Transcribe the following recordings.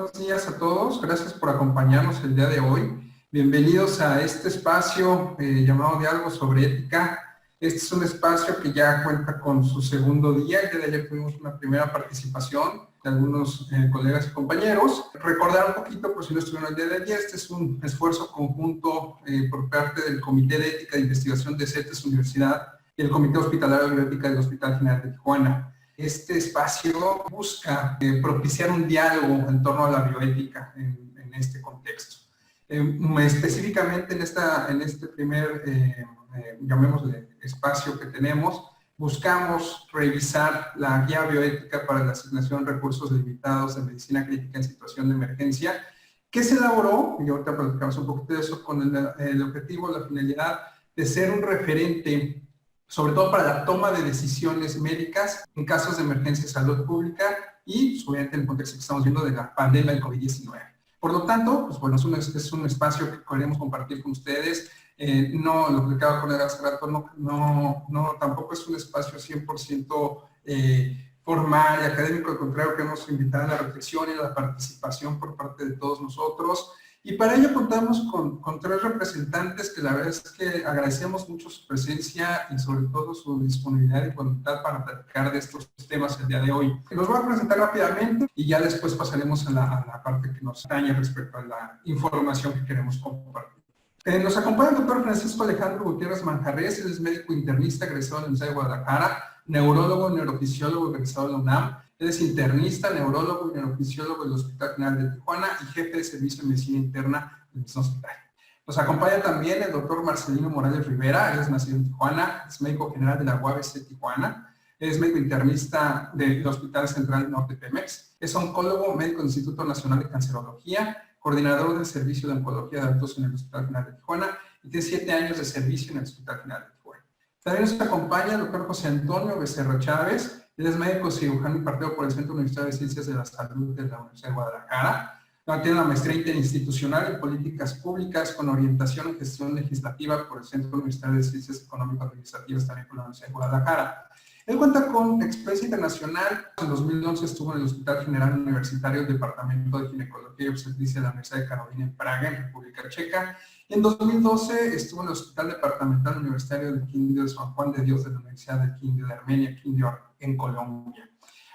buenos días a todos. Gracias por acompañarnos el día de hoy. Bienvenidos a este espacio llamado Diálogo sobre Ética. Este es un espacio que ya cuenta con su segundo día. El día de ayer tuvimos una primera participación de algunos colegas y compañeros. Recordar un poquito, por si no estuvieron el día de ayer, este es un esfuerzo conjunto por parte del Comité de Ética de Investigación de CETES Universidad y el Comité Hospitalario de Bioética del Hospital General de Tijuana. Este espacio busca propiciar un diálogo en torno a la bioética en este contexto. Específicamente en este primer, llamémosle, espacio que tenemos, buscamos revisar la guía bioética para la asignación de recursos limitados de medicina crítica en situación de emergencia, que se elaboró, y ahorita platicamos un poquito de eso, con el objetivo, la finalidad de ser un referente sobre todo para la toma de decisiones médicas en casos de emergencia de salud pública y, obviamente, en el contexto que estamos viendo de la pandemia del COVID-19. Por lo tanto, pues bueno, es un espacio que queremos compartir con ustedes. No, lo que acaba de poner hace rato, tampoco es un espacio 100% formal y académico, al contrario, queremos invitar a la reflexión y a la participación por parte de todos nosotros. Y para ello contamos con tres representantes que la verdad es que agradecemos mucho su presencia y sobre todo su disponibilidad y voluntad para platicar de estos temas el día de hoy. Los voy a presentar rápidamente y ya después pasaremos a la parte que nos atañe respecto a la información que queremos compartir. Nos acompaña el doctor Francisco Alejandro Gutiérrez Manjarres, él es médico internista egresado de la Universidad de Guadalajara, neurólogo, neurofisiólogo egresado de la UNAM. Él es internista, neurólogo y neurofisiólogo del Hospital General de Tijuana y jefe de servicio de medicina interna del mismo hospital. Nos acompaña también el doctor Marcelino Morales Rivera, él es nacido en Tijuana, es médico general de la UABC Tijuana, es médico internista del Hospital Central Norte Pemex, es oncólogo, médico del Instituto Nacional de Cancerología, coordinador del Servicio de Oncología de Adultos en el Hospital General de Tijuana y tiene 7 años de servicio en el Hospital General de Tijuana. También nos acompaña el doctor José Antonio Becerra Chávez. Él es médico cirujano impartido por el Centro Universitario de Ciencias de la Salud de la Universidad de Guadalajara. Tiene una maestría interinstitucional en políticas públicas con orientación en gestión legislativa por el Centro Universitario de Ciencias Económico-Administrativas también por la Universidad de Guadalajara. Él cuenta con experiencia internacional. En 2011 estuvo en el Hospital General Universitario del Departamento de Ginecología y Obstetricia de la Universidad de Carolina en Praga, en República Checa. En 2012 estuvo en el Hospital Departamental Universitario del Quindío de San Juan de Dios de la Universidad del Quindío de Armenia, Quindío en Colombia.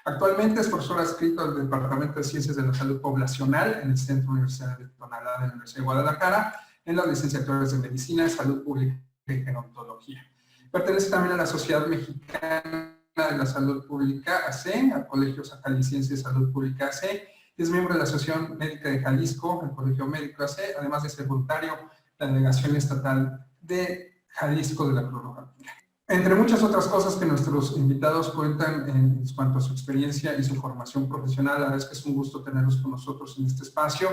Actualmente es profesor adscrito del Departamento de Ciencias de la Salud Poblacional en el Centro Universitario de Tonalá de la Universidad de Guadalajara, en las licenciaturas de Medicina, Salud Pública y Gerontología. Pertenece también a la Sociedad Mexicana de la Salud Pública, AC, al Colegio Jalisciense de Salud Pública, AC. Es miembro de la Asociación Médica de Jalisco, el Colegio Médico AC, además de ser voluntario de la Delegación Estatal de Jalisco de la Cruz Roja. Entre muchas otras cosas que nuestros invitados cuentan en cuanto a su experiencia y su formación profesional, la verdad es que es un gusto tenerlos con nosotros en este espacio.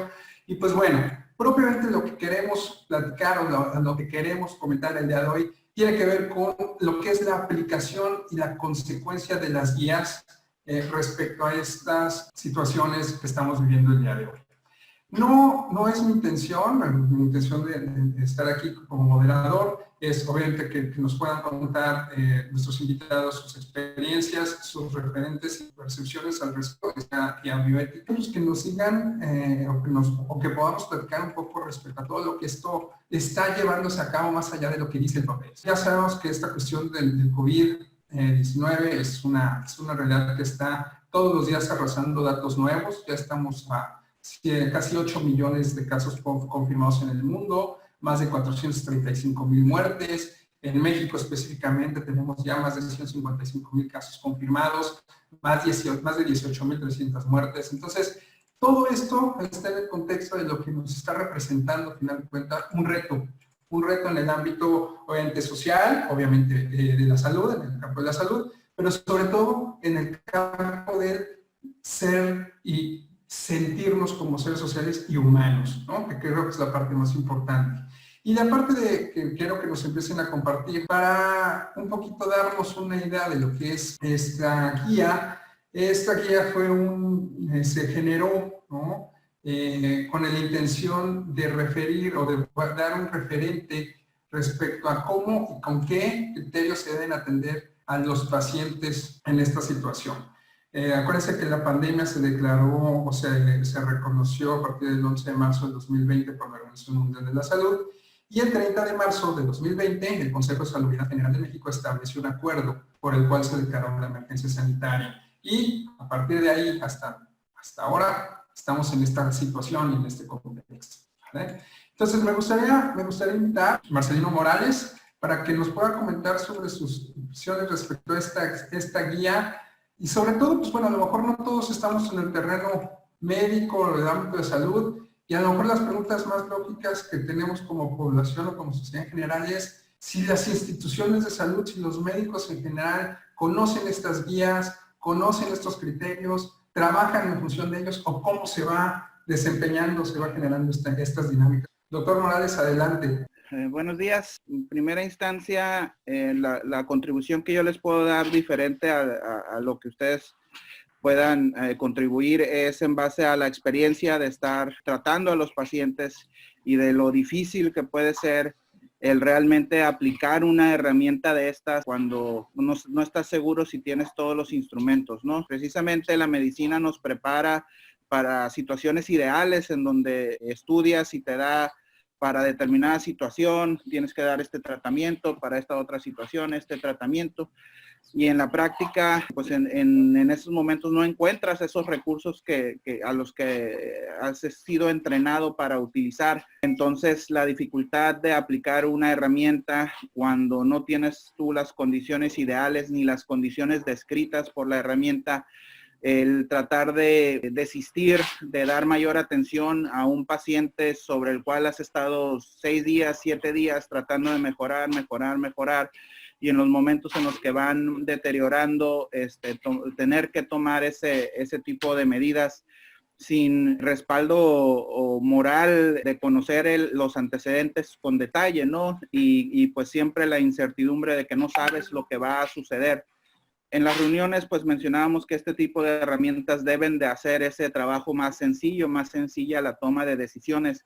Y pues bueno, propiamente lo que queremos platicar o lo que queremos comentar el día de hoy tiene que ver con lo que es la aplicación y la consecuencia de las guías respecto a estas situaciones que estamos viviendo el día de hoy. No es mi intención de estar aquí como moderador, es obviamente que nos puedan contar nuestros invitados sus experiencias, sus referentes y percepciones al respecto de esta guía bioética, que nos digan o que podamos platicar un poco respecto a todo lo que esto está llevándose a cabo más allá de lo que dice el papel. Ya sabemos que esta cuestión del COVID-19 es una realidad que está todos los días arrasando datos nuevos, ya estamos a casi 8 millones de casos confirmados en el mundo, más de 435,000 muertes. En México específicamente tenemos ya más de 155,000 casos confirmados, más de 18,300 muertes. Entonces, todo esto está en el contexto de lo que nos está representando, al final de cuentas, un reto en el ámbito, obviamente, social, obviamente de la salud, en el campo de la salud, pero sobre todo en el campo del ser y sentirnos como seres sociales y humanos, ¿no? Que creo que es la parte más importante. Y la parte de que quiero que nos empiecen a compartir para un poquito darnos una idea de lo que es esta guía. Esta guía se generó, ¿no? Con la intención de referir o de dar un referente respecto a cómo y con qué criterios se deben atender a los pacientes en esta situación. Acuérdense que la pandemia se declaró, o sea, se reconoció a partir del 11 de marzo del 2020 por la Organización Mundial de la Salud, y el 30 de marzo de 2020 el Consejo de Salubridad General de México estableció un acuerdo por el cual se declaró la emergencia sanitaria. Y a partir de ahí hasta ahora estamos en esta situación y en este contexto, ¿vale? Entonces me gustaría invitar a Marcelino Morales para que nos pueda comentar sobre sus impresiones respecto a esta guía. Y sobre todo, pues bueno, a lo mejor no todos estamos en el terreno médico o del ámbito de salud, y a lo mejor las preguntas más lógicas que tenemos como población o como sociedad en general es si las instituciones de salud, si los médicos en general conocen estas guías, conocen estos criterios, trabajan en función de ellos, o cómo se va desempeñando, se va generando estas dinámicas. Doctor Morales, adelante. Buenos días. En primera instancia, la contribución que yo les puedo dar diferente a lo que ustedes puedan contribuir es en base a la experiencia de estar tratando a los pacientes y de lo difícil que puede ser el realmente aplicar una herramienta de estas cuando no estás seguro si tienes todos los instrumentos, ¿no? Precisamente la medicina nos prepara para situaciones ideales en donde estudias y te da para determinada situación, tienes que dar este tratamiento, para esta otra situación, este tratamiento. Y en la práctica, pues en esos momentos no encuentras esos recursos a los que has sido entrenado para utilizar. Entonces, la dificultad de aplicar una herramienta cuando no tienes tú las condiciones ideales ni las condiciones descritas por la herramienta, el tratar de desistir de dar mayor atención a un paciente sobre el cual has estado 6 días, 7 días tratando de mejorar, y en los momentos en los que van deteriorando, tener que tomar ese tipo de medidas sin respaldo o moral de conocer los antecedentes con detalle, ¿no? Y pues siempre la incertidumbre de que no sabes lo que va a suceder. En las reuniones, pues mencionábamos que este tipo de herramientas deben de hacer ese trabajo más sencillo, más sencilla la toma de decisiones,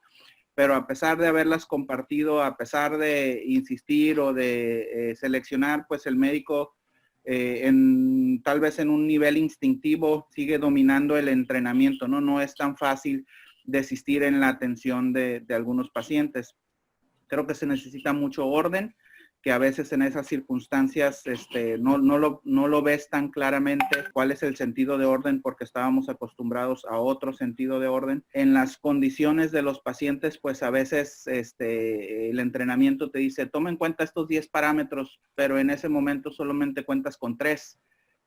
pero a pesar de haberlas compartido, a pesar de insistir o de seleccionar, pues el médico tal vez en un nivel instintivo sigue dominando el entrenamiento, ¿no? No es tan fácil desistir en la atención de algunos pacientes. Creo que se necesita mucho orden, que a veces en esas circunstancias no lo ves tan claramente cuál es el sentido de orden porque estábamos acostumbrados a otro sentido de orden. En las condiciones de los pacientes, pues a veces el entrenamiento te dice, toma en cuenta estos 10 parámetros, pero en ese momento solamente cuentas con 3,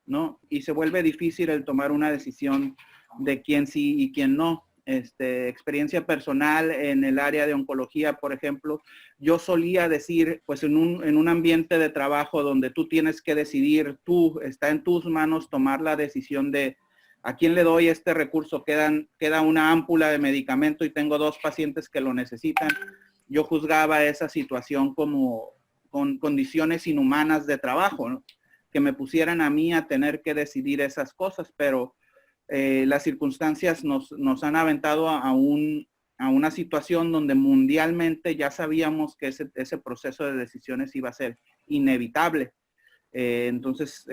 ¿no? Y se vuelve difícil el tomar una decisión de quién sí y quién no. Experiencia personal en el área de oncología, por ejemplo, yo solía decir, pues en un ambiente de trabajo donde tú tienes que decidir, está en tus manos tomar la decisión de a quién le doy este recurso, queda una ámpula de medicamento y tengo 2 pacientes que lo necesitan. Yo juzgaba esa situación como con condiciones inhumanas de trabajo, ¿no? Que me pusieran a mí a tener que decidir esas cosas, pero las circunstancias nos han aventado a una situación donde mundialmente ya sabíamos que ese proceso de decisiones iba a ser inevitable. Entonces,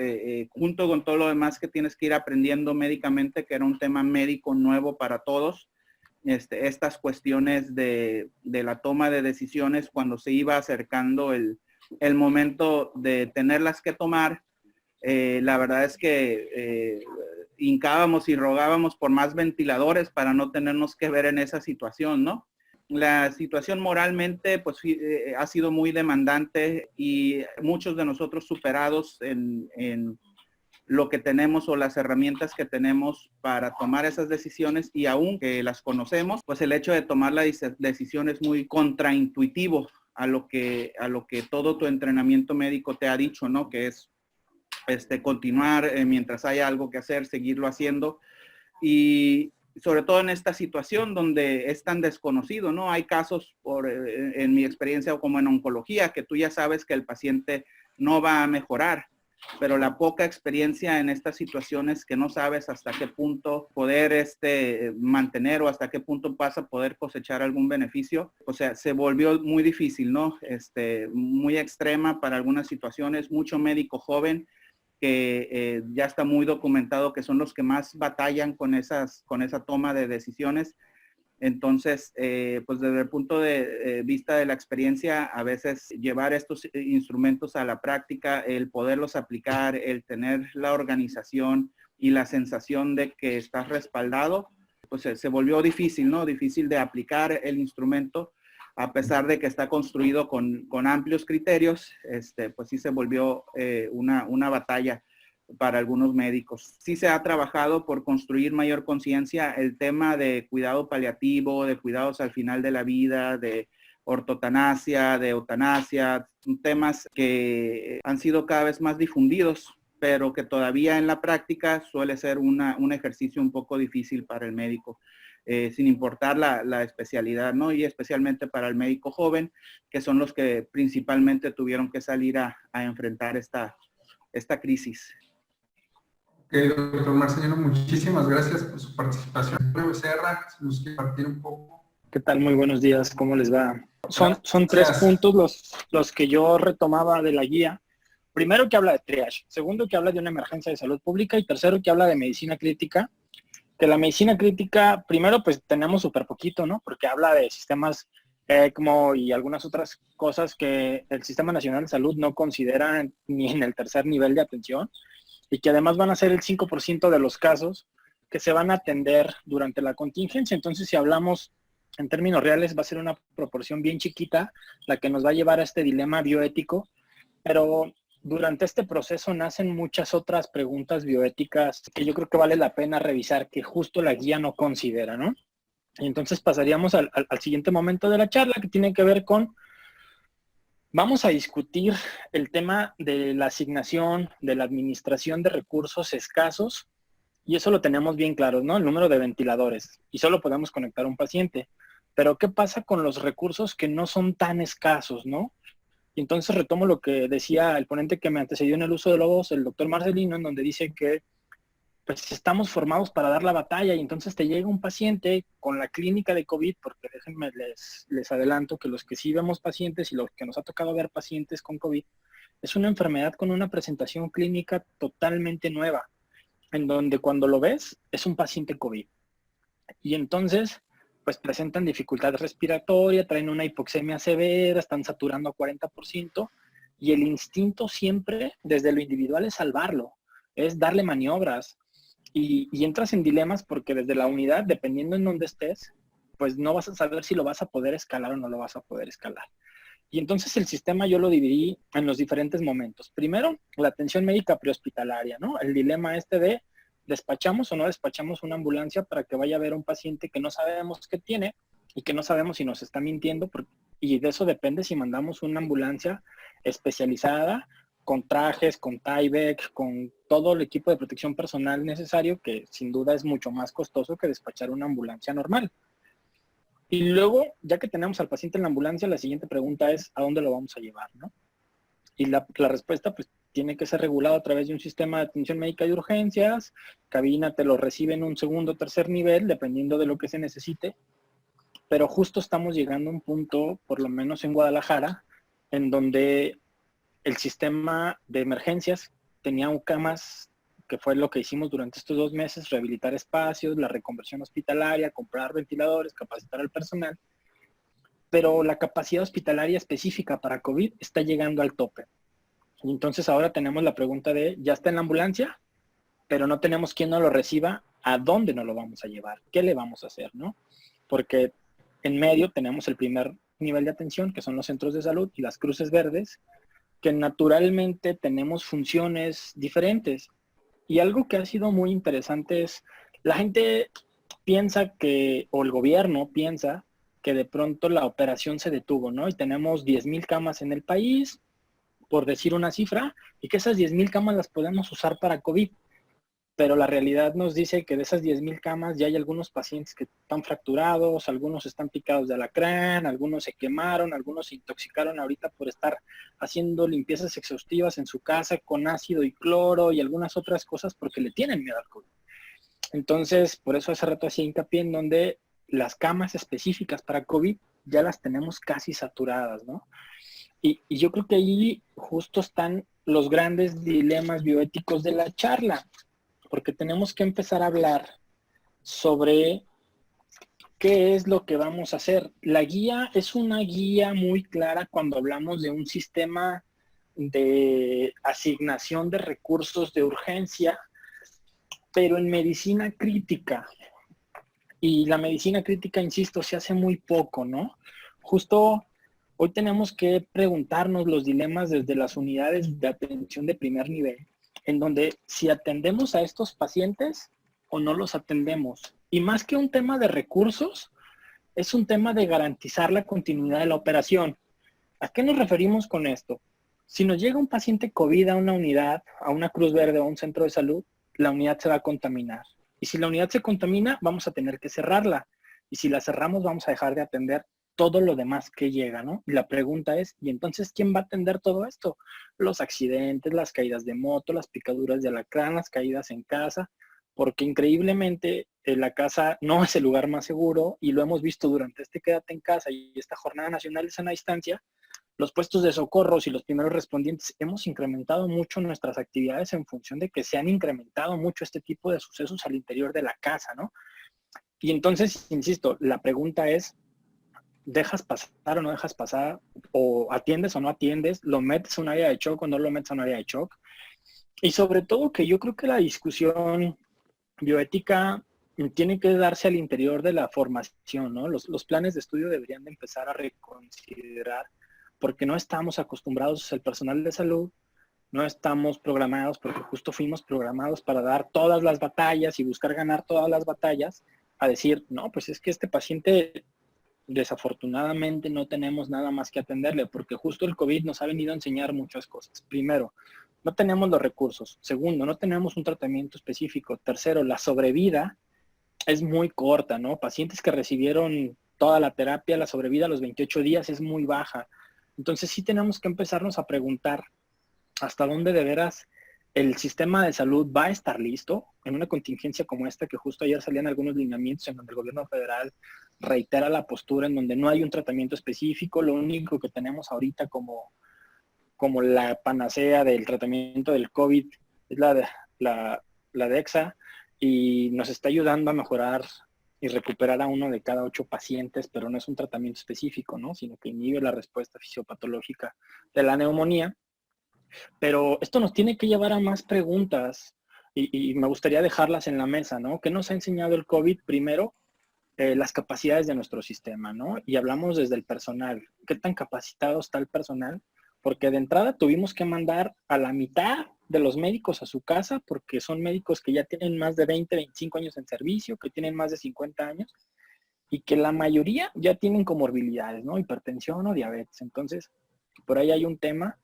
junto con todo lo demás que tienes que ir aprendiendo médicamente, que era un tema médico nuevo para todos, estas cuestiones de la toma de decisiones cuando se iba acercando el momento de tenerlas que tomar, la verdad es que hincábamos y rogábamos por más ventiladores para no tenernos que ver en esa situación, ¿no? La situación moralmente pues ha sido muy demandante y muchos de nosotros superados en lo que tenemos o las herramientas que tenemos para tomar esas decisiones, y aunque las conocemos, pues el hecho de tomar la decisión es muy contraintuitivo a lo que todo tu entrenamiento médico te ha dicho, ¿no? Que es continuar mientras haya algo que hacer, seguirlo haciendo, y sobre todo en esta situación donde es tan desconocido, ¿no? Hay casos, en mi experiencia como en oncología, que tú ya sabes que el paciente no va a mejorar, pero la poca experiencia en estas situaciones que no sabes hasta qué punto poder mantener o hasta qué punto vas a poder cosechar algún beneficio, o sea, se volvió muy difícil, ¿no? Muy extrema para algunas situaciones, mucho médico joven que ya está muy documentado que son los que más batallan con esa toma de decisiones. Entonces, pues desde el punto de vista de la experiencia, a veces llevar estos instrumentos a la práctica, el poderlos aplicar, el tener la organización y la sensación de que estás respaldado, pues se volvió difícil, ¿no? Difícil de aplicar el instrumento, a pesar de que está construido con amplios criterios, pues sí se volvió una batalla para algunos médicos. Sí se ha trabajado por construir mayor conciencia el tema de cuidado paliativo, de cuidados al final de la vida, de ortotanasia, de eutanasia, temas que han sido cada vez más difundidos, pero que todavía en la práctica suele ser un ejercicio un poco difícil para el médico, sin importar la especialidad, ¿no? Y especialmente para el médico joven, que son los que principalmente tuvieron que salir a enfrentar esta crisis. Ok, doctor Marcelino, muchísimas gracias por su participación. Becerra, si nos quiere partir un poco. ¿Qué tal? Muy buenos días, ¿cómo les va? Son tres puntos los que yo retomaba de la guía. Primero, que habla de triage. Segundo, que habla de una emergencia de salud pública. Y tercero, que habla de medicina crítica. Que la medicina crítica, primero, pues tenemos súper poquito, ¿no? Porque habla de sistemas ECMO y algunas otras cosas que el Sistema Nacional de Salud no considera ni en el tercer nivel de atención, y que además van a ser el 5% de los casos que se van a atender durante la contingencia. Entonces, si hablamos en términos reales, va a ser una proporción bien chiquita la que nos va a llevar a este dilema bioético, pero durante este proceso nacen muchas otras preguntas bioéticas que yo creo que vale la pena revisar, que justo la guía no considera, ¿no? Y entonces pasaríamos al siguiente momento de la charla, que tiene que ver con: vamos a discutir el tema de la asignación, de la administración de recursos escasos, y eso lo tenemos bien claro, ¿no? El número de ventiladores, y solo podemos conectar a un paciente. Pero ¿qué pasa con los recursos que no son tan escasos, no? Y entonces retomo lo que decía el ponente que me antecedió en el uso de la voz, el doctor Marcelino, en donde dice que pues estamos formados para dar la batalla, y entonces te llega un paciente con la clínica de COVID, porque déjenme les adelanto que los que sí vemos pacientes y los que nos ha tocado ver pacientes con COVID, es una enfermedad con una presentación clínica totalmente nueva, en donde cuando lo ves es un paciente COVID. Y entonces pues presentan dificultad respiratoria, traen una hipoxemia severa, están saturando a 40%, y el instinto siempre desde lo individual es salvarlo, es darle maniobras. Y entras en dilemas porque desde la unidad, dependiendo en dónde estés, pues no vas a saber si lo vas a poder escalar o no lo vas a poder escalar. Y entonces el sistema yo lo dividí en los diferentes momentos. Primero, la atención médica prehospitalaria, ¿no? El dilema de despachamos o no despachamos una ambulancia para que vaya a ver a un paciente que no sabemos qué tiene y que no sabemos si nos está mintiendo, y de eso depende si mandamos una ambulancia especializada con trajes, con Tyvek, con todo el equipo de protección personal necesario, que sin duda es mucho más costoso que despachar una ambulancia normal. Y luego, ya que tenemos al paciente en la ambulancia, la siguiente pregunta es: ¿a dónde lo vamos a llevar, no? Y la respuesta, pues, tiene que ser regulado a través de un sistema de atención médica de urgencias. Cabina te lo recibe en un segundo o tercer nivel, dependiendo de lo que se necesite. Pero justo estamos llegando a un punto, por lo menos en Guadalajara, en donde el sistema de emergencias tenía camas, que fue lo que hicimos durante estos 2 meses: rehabilitar espacios, la reconversión hospitalaria, comprar ventiladores, capacitar al personal. Pero la capacidad hospitalaria específica para COVID está llegando al tope. Y entonces ahora tenemos la pregunta de: ya está en la ambulancia, pero no tenemos quién nos lo reciba, ¿a dónde nos lo vamos a llevar? ¿Qué le vamos a hacer, no? Porque en medio tenemos el primer nivel de atención, que son los centros de salud y las cruces verdes, que naturalmente tenemos funciones diferentes. Y algo que ha sido muy interesante es: la gente piensa que, o el gobierno piensa, que de pronto la operación se detuvo, ¿no? Y tenemos 10,000 camas en el país, por decir una cifra, y que esas 10,000 camas las podemos usar para COVID. Pero la realidad nos dice que de esas 10,000 camas ya hay algunos pacientes que están fracturados, algunos están picados de alacrán, algunos se quemaron, algunos se intoxicaron ahorita por estar haciendo limpiezas exhaustivas en su casa con ácido y cloro y algunas otras cosas porque le tienen miedo al COVID. Entonces, por eso hace rato hacía hincapié en donde las camas específicas para COVID ya las tenemos casi saturadas, ¿no? Y yo creo que ahí justo están los grandes dilemas bioéticos de la charla, porque tenemos que empezar a hablar sobre qué es lo que vamos a hacer. La guía es una guía muy clara cuando hablamos de un sistema de asignación de recursos de urgencia, pero en medicina crítica. Y la medicina crítica, insisto, se hace muy poco, ¿no? Justo hoy tenemos que preguntarnos los dilemas desde las unidades de atención de primer nivel, en donde si atendemos a estos pacientes o no los atendemos. Y más que un tema de recursos, es un tema de garantizar la continuidad de la operación. ¿A qué nos referimos con esto? Si nos llega un paciente COVID a una unidad, a una Cruz Verde o a un centro de salud, la unidad se va a contaminar. Y si la unidad se contamina, vamos a tener que cerrarla. Y si la cerramos, vamos a dejar de atender todo lo demás que llega, ¿no? Y la pregunta es, ¿y entonces quién va a atender todo esto? Los accidentes, las caídas de moto, las picaduras de alacrán, las caídas en casa, porque increíblemente la casa no es el lugar más seguro y lo hemos visto durante este Quédate en Casa y esta Jornada Nacional de Sana Distancia. Los puestos de socorros y los primeros respondientes hemos incrementado mucho nuestras actividades en función de que se han incrementado mucho este tipo de sucesos al interior de la casa, ¿no? Y entonces, insisto, la pregunta es, ¿dejas pasar o no dejas pasar? ¿O atiendes o no atiendes? ¿Lo metes a un área de shock o no lo metes a un área de shock? Y sobre todo que yo creo que la discusión bioética tiene que darse al interior de la formación, ¿no? Los planes de estudio deberían de empezar a reconsiderar porque no estamos acostumbrados, el personal de salud, no estamos programados, porque justo fuimos programados para dar todas las batallas y buscar ganar todas las batallas, a decir, no, pues es que este paciente desafortunadamente no tenemos nada más que atenderle, porque justo el COVID nos ha venido a enseñar muchas cosas. Primero, no tenemos los recursos. Segundo, no tenemos un tratamiento específico. Tercero, la sobrevida es muy corta, ¿no? Pacientes que recibieron toda la terapia, la sobrevida a los 28 días es muy baja. Entonces sí tenemos que empezarnos a preguntar hasta dónde de veras el sistema de salud va a estar listo en una contingencia como esta, que justo ayer salían algunos lineamientos en donde el gobierno federal reitera la postura en donde no hay un tratamiento específico. Lo único que tenemos ahorita como la panacea del tratamiento del COVID es la Dexa, y nos está ayudando a mejorar y recuperar a 1 de cada 8 pacientes, pero no es un tratamiento específico, ¿no? Sino que inhibe la respuesta fisiopatológica de la neumonía. Pero esto nos tiene que llevar a más preguntas y me gustaría dejarlas en la mesa, ¿no? ¿Qué nos ha enseñado el COVID? Primero, las capacidades de nuestro sistema, ¿no? Y hablamos desde el personal. ¿Qué tan capacitado está el personal? Porque de entrada tuvimos que mandar a la mitad de los médicos a su casa, porque son médicos que ya tienen más de 20, 25 años en servicio, que tienen más de 50 años, y que la mayoría ya tienen comorbilidades, ¿no? Hipertensión o diabetes. Entonces, por ahí hay un tema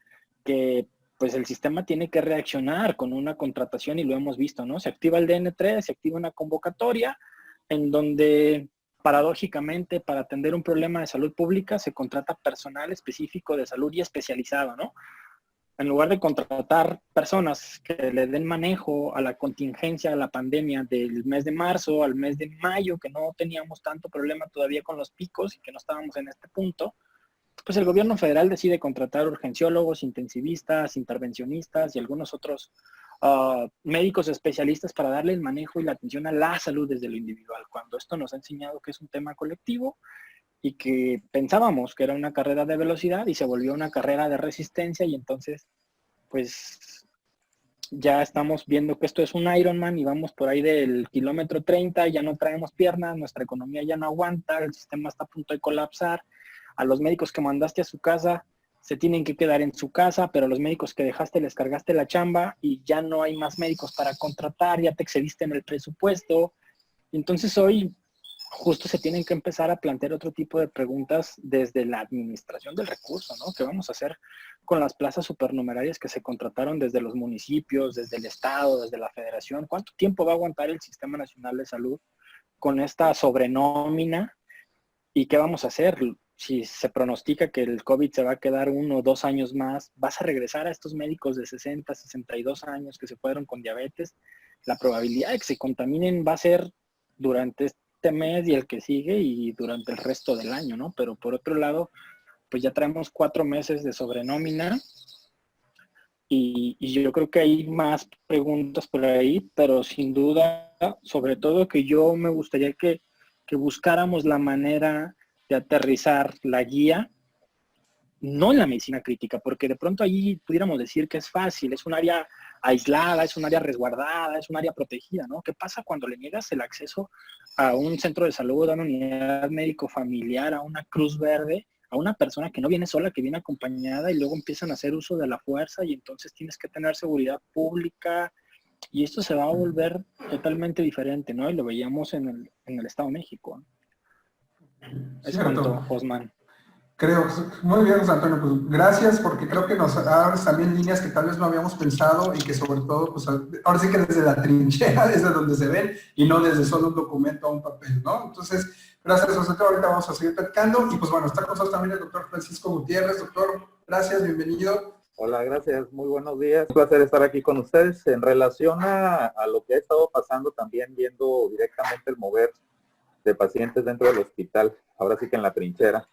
que pues el sistema tiene que reaccionar con una contratación y lo hemos visto, ¿no? Se activa el DN3, se activa una convocatoria en donde paradójicamente para atender un problema de salud pública se contrata personal específico de salud y especializado, ¿no? En lugar de contratar personas que le den manejo a la contingencia, a la pandemia del mes de marzo al mes de mayo, que no teníamos tanto problema todavía con los picos y que no estábamos en este punto, pues el gobierno federal decide contratar urgenciólogos, intensivistas, intervencionistas y algunos otros médicos especialistas para darle el manejo y la atención a la salud desde lo individual, cuando esto nos ha enseñado que es un tema colectivo y que pensábamos que era una carrera de velocidad y se volvió una carrera de resistencia, y entonces pues ya estamos viendo que esto es un Ironman y vamos por ahí del kilómetro 30, ya no traemos piernas, nuestra economía ya no aguanta, el sistema está a punto de colapsar. A los médicos que mandaste a su casa se tienen que quedar en su casa, pero a los médicos que dejaste les cargaste la chamba y ya no hay más médicos para contratar, ya te excediste en el presupuesto. Entonces hoy justo se tienen que empezar a plantear otro tipo de preguntas desde la administración del recurso, ¿no? ¿Qué vamos a hacer con las plazas supernumerarias que se contrataron desde los municipios, desde el estado, desde la federación? ¿Cuánto tiempo va a aguantar el Sistema Nacional de Salud con esta sobrenómina? ¿Y qué vamos a hacer? Si se pronostica que el COVID se va a quedar 1 o 2 años más, ¿vas a regresar a estos médicos de 60, 62 años que se fueron con diabetes? La probabilidad de que se contaminen va a ser durante este mes y el que sigue y durante el resto del año, ¿no? Pero por otro lado, pues ya traemos 4 meses de sobrenómina y yo creo que hay más preguntas por ahí, pero sin duda, sobre todo que yo me gustaría que buscáramos la manera de aterrizar la guía, no en la medicina crítica, porque de pronto allí pudiéramos decir que es fácil, es un área aislada, es un área resguardada, es un área protegida, ¿no? ¿Qué pasa cuando le niegas el acceso a un centro de salud, a una unidad médico familiar, a una Cruz Verde, a una persona que no viene sola, que viene acompañada y luego empiezan a hacer uso de la fuerza y entonces tienes que tener seguridad pública y esto se va a volver totalmente diferente, ¿no? Y lo veíamos en el Estado de México, ¿no? Es cuanto, Osman. Creo, muy bien, José Antonio, pues gracias porque creo que nos abres también líneas que tal vez no habíamos pensado y que sobre todo, pues ahora sí que desde la trinchera, desde donde se ven y no desde solo un documento o un papel, ¿no? Entonces, gracias, José Antonio, ahorita vamos a seguir platicando y pues bueno, está con nosotros también el doctor Francisco Gutiérrez. Doctor, gracias, bienvenido. Hola, gracias, muy buenos días. Un placer estar aquí con ustedes. En relación a lo que ha estado pasando también, viendo directamente el mover de pacientes dentro del hospital, ahora sí que en la trinchera.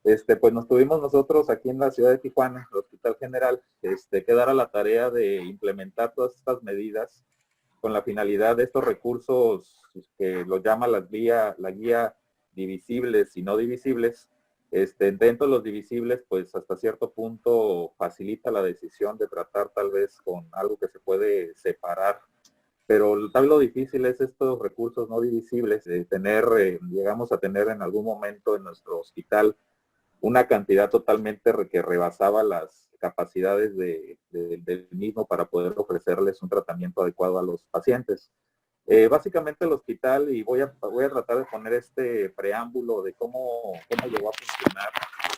Pues nos tuvimos nosotros aquí en la ciudad de Tijuana, el Hospital General, que dar a la tarea de implementar todas estas medidas con la finalidad de estos recursos que lo llama la guía divisibles y no divisibles. Dentro de los divisibles, pues hasta cierto punto facilita la decisión de tratar tal vez con algo que se puede separar. Pero tal vez lo difícil es estos recursos no divisibles, llegamos a tener en algún momento en nuestro hospital una cantidad totalmente que rebasaba las capacidades del mismo para poder ofrecerles un tratamiento adecuado a los pacientes. Básicamente el hospital, y voy a tratar de poner este preámbulo de cómo llegó a funcionar,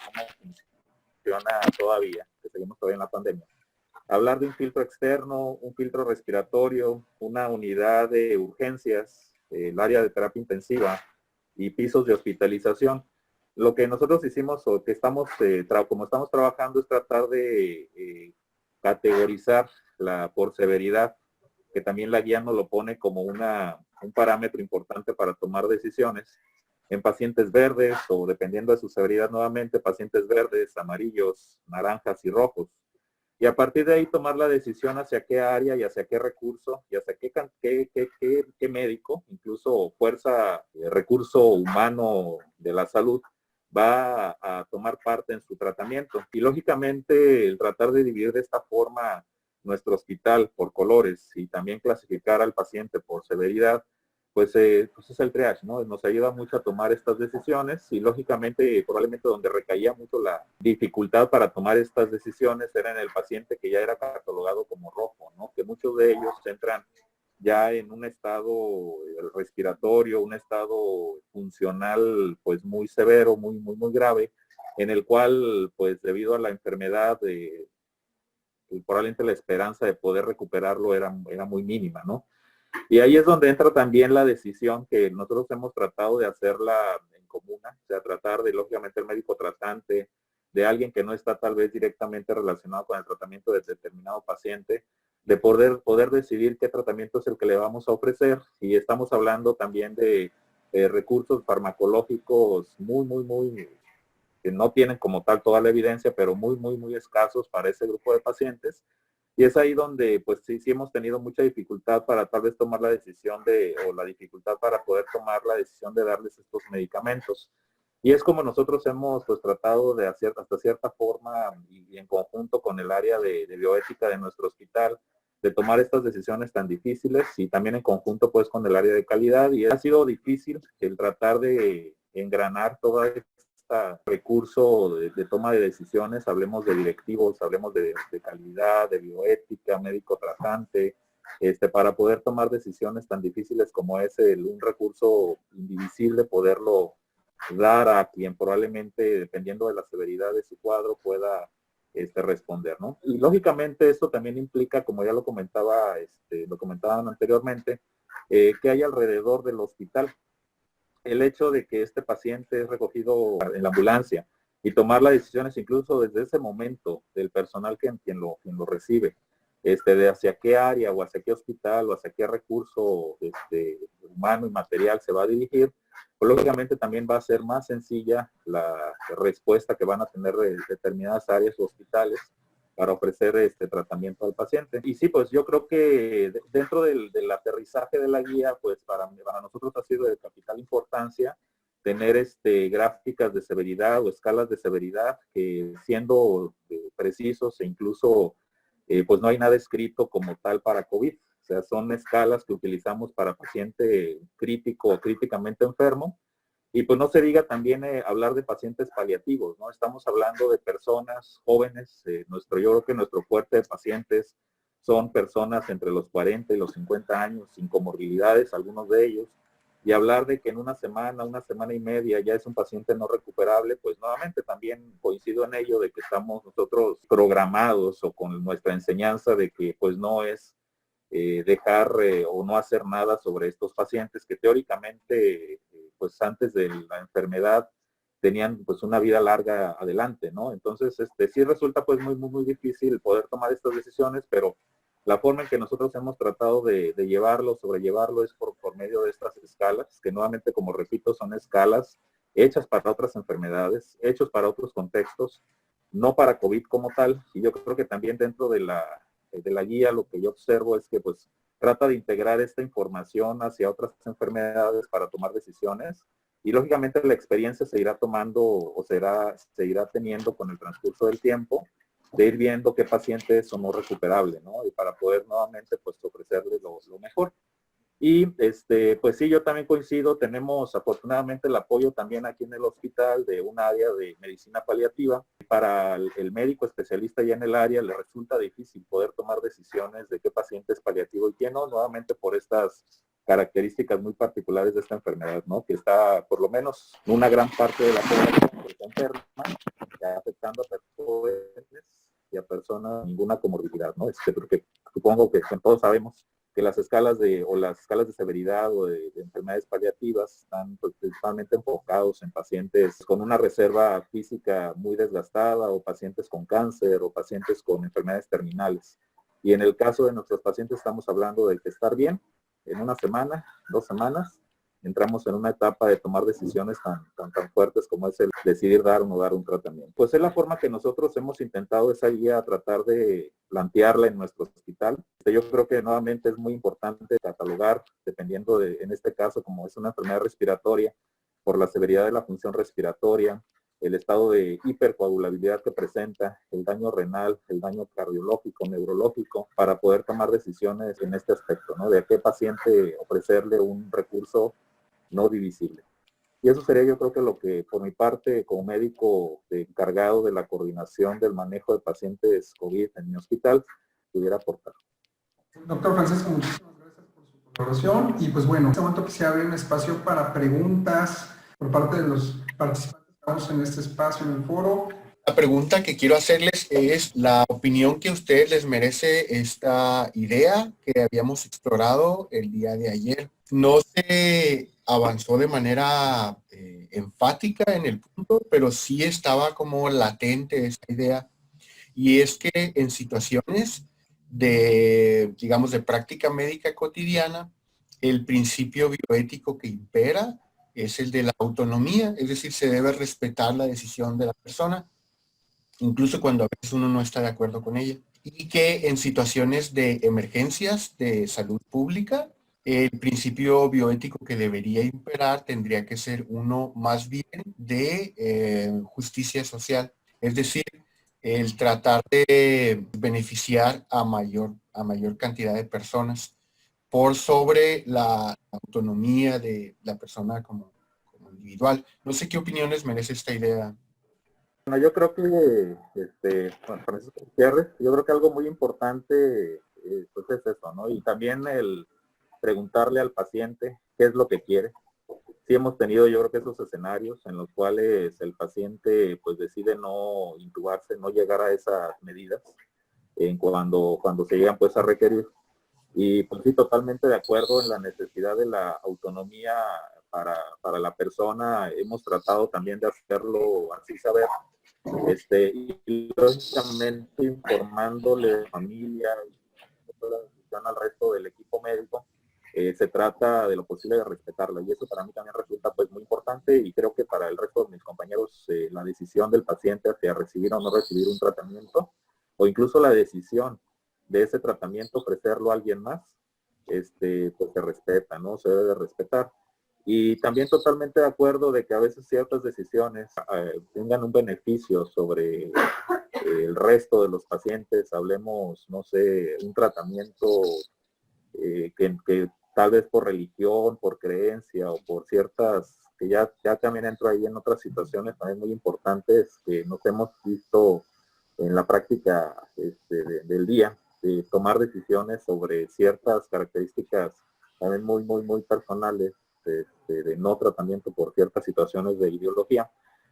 cómo funciona todavía, que seguimos todavía en la pandemia. Hablar de un filtro externo, un filtro respiratorio, una unidad de urgencias, el área de terapia intensiva y pisos de hospitalización. Lo que nosotros hicimos o que estamos, como estamos trabajando, es tratar de categorizar por severidad, que también la guía nos lo pone como un parámetro importante para tomar decisiones en pacientes verdes o dependiendo de su severidad nuevamente, pacientes verdes, amarillos, naranjas y rojos. Y a partir de ahí tomar la decisión hacia qué área y hacia qué recurso y hacia qué médico, incluso recurso humano de la salud, va a tomar parte en su tratamiento. Y lógicamente el tratar de dividir de esta forma nuestro hospital por colores y también clasificar al paciente por severidad, pues es el triage, ¿no? Nos ayuda mucho a tomar estas decisiones y lógicamente probablemente donde recaía mucho la dificultad para tomar estas decisiones era en el paciente que ya era catalogado como rojo, ¿no? Que muchos de ellos entran ya en un estado respiratorio, un estado funcional pues muy severo, muy grave, en el cual pues debido a la enfermedad probablemente la esperanza de poder recuperarlo era muy mínima, ¿no? Y ahí es donde entra también la decisión que nosotros hemos tratado de hacerla en comuna, o sea, tratar de, lógicamente, el médico tratante, de alguien que no está tal vez directamente relacionado con el tratamiento de determinado paciente, de poder decidir qué tratamiento es el que le vamos a ofrecer. Y estamos hablando también de recursos farmacológicos muy, que no tienen como tal toda la evidencia, pero muy escasos para ese grupo de pacientes. Y es ahí donde pues sí hemos tenido mucha dificultad para tal vez tomar la decisión o la dificultad para poder tomar la decisión de darles estos medicamentos. Y es como nosotros hemos pues tratado de hacer hasta cierta forma y en conjunto con el área de bioética de nuestro hospital, de tomar estas decisiones tan difíciles y también en conjunto pues con el área de calidad. Y ha sido difícil el tratar de engranar toda recurso de toma de decisiones, hablemos de directivos, hablemos de calidad, de bioética, médico tratante, para poder tomar decisiones tan difíciles como es un recurso indivisible, poderlo dar a quien probablemente, dependiendo de la severidad de su cuadro, pueda responder, ¿no? Y lógicamente esto también implica, como ya lo comentaban anteriormente, que hay alrededor del hospital. El hecho de que este paciente es recogido en la ambulancia y tomar las decisiones incluso desde ese momento del personal quien lo recibe, de hacia qué área o hacia qué hospital o hacia qué recurso humano y material se va a dirigir, pues lógicamente también va a ser más sencilla la respuesta que van a tener de determinadas áreas o hospitales para ofrecer este tratamiento al paciente. Y sí, pues yo creo que dentro del aterrizaje de la guía, pues para nosotros ha sido de capital importancia tener gráficas de severidad o escalas de severidad que siendo precisos e incluso pues no hay nada escrito como tal para COVID. O sea, son escalas que utilizamos para paciente crítico o críticamente enfermo. Y pues no se diga también hablar de pacientes paliativos, ¿no? Estamos hablando de personas jóvenes. Yo creo que nuestro fuerte de pacientes son personas entre los 40 y los 50 años, sin comorbilidades, algunos de ellos. Y hablar de que en una semana y media ya es un paciente no recuperable, pues nuevamente también coincido en ello de que estamos nosotros programados o con nuestra enseñanza de que pues no es dejar o no hacer nada sobre estos pacientes que teóricamente pues antes de la enfermedad tenían pues una vida larga adelante, ¿no? Entonces sí resulta pues muy difícil poder tomar estas decisiones, pero la forma en que nosotros hemos tratado de sobrellevarlo es por medio de estas escalas, que nuevamente, como repito, son escalas hechas para otras enfermedades, hechos para otros contextos, no para COVID como tal. Y yo creo que también dentro de la guía lo que yo observo es que pues trata de integrar esta información hacia otras enfermedades para tomar decisiones. Y lógicamente la experiencia se irá tomando o se irá teniendo con el transcurso del tiempo, de ir viendo qué paciente es o no recuperable, ¿no? Y para poder nuevamente pues ofrecerles lo mejor. Y pues sí, yo también coincido, tenemos afortunadamente el apoyo también aquí en el hospital de un área de medicina paliativa. Para el médico especialista ya en el área le resulta difícil poder tomar decisiones de qué paciente es paliativo y quién no, nuevamente por estas características muy particulares de esta enfermedad, ¿no? Que está por lo menos una gran parte de la población que está enferma, ya afectando a personas y a personas sin ninguna comorbilidad, ¿no? Porque supongo que todos sabemos que las escalas de severidad o de enfermedades paliativas están pues, principalmente enfocados en pacientes con una reserva física muy desgastada o pacientes con cáncer o pacientes con enfermedades terminales. Y en el caso de nuestros pacientes estamos hablando de que estar bien en una semana, 2 semanas, entramos en una etapa de tomar decisiones tan fuertes como es el decidir dar o no dar un tratamiento. Pues es la forma que nosotros hemos intentado esa guía tratar de plantearla en nuestro hospital. Yo creo que nuevamente es muy importante catalogar, dependiendo de, en este caso, como es una enfermedad respiratoria, por la severidad de la función respiratoria, el estado de hipercoagulabilidad que presenta, el daño renal, el daño cardiológico, neurológico, para poder tomar decisiones en este aspecto, ¿no? De a qué paciente ofrecerle un recurso no divisible. Y eso sería yo creo que lo que por mi parte como médico encargado de la coordinación del manejo de pacientes COVID en mi hospital pudiera aportar. Doctor Francisco, muchísimas gracias por su colaboración y pues bueno, en este momento que se abre un espacio para preguntas por parte de los participantes que estamos en este espacio en el foro. La pregunta que quiero hacerles es la opinión que a ustedes les merece esta idea que habíamos explorado el día de ayer. No se avanzó de manera enfática en el punto, pero sí estaba como latente esta idea. Y es que en situaciones de, digamos, de práctica médica cotidiana, el principio bioético que impera es el de la autonomía, es decir, se debe respetar la decisión de la persona, incluso cuando a veces uno no está de acuerdo con ella. Y que en situaciones de emergencias de salud pública, el principio bioético que debería imperar tendría que ser uno más bien de justicia social. Es decir, el tratar de beneficiar a mayor cantidad de personas por sobre la autonomía de la persona como individual. No sé qué opiniones merece esta idea. Bueno, yo creo que, Francisco Gutiérrez, yo creo que algo muy importante pues es eso, ¿no? Y también el preguntarle al paciente qué es lo que quiere. Sí hemos tenido yo creo que esos escenarios en los cuales el paciente pues decide no intubarse, no llegar a esas medidas cuando se llegan pues a requerir. Y pues sí, totalmente de acuerdo en la necesidad de la autonomía para la persona. Hemos tratado también de hacerlo así saber. Y lógicamente informándole a la familia y al resto del equipo médico, se trata de lo posible de respetarla y eso para mí también resulta pues muy importante y creo que para el resto de mis compañeros la decisión del paciente hacia recibir o no recibir un tratamiento o incluso la decisión de ese tratamiento ofrecerlo a alguien más, pues se respeta, ¿no? Se debe de respetar. Y también totalmente de acuerdo de que a veces ciertas decisiones tengan un beneficio sobre el resto de los pacientes. Hablemos, no sé, un tratamiento que tal vez por religión, por creencia o por ciertas, que ya también entro ahí en otras situaciones también muy importantes que nos hemos visto en la práctica del día, de tomar decisiones sobre ciertas características también muy personales, de no tratamiento por ciertas situaciones de ideología,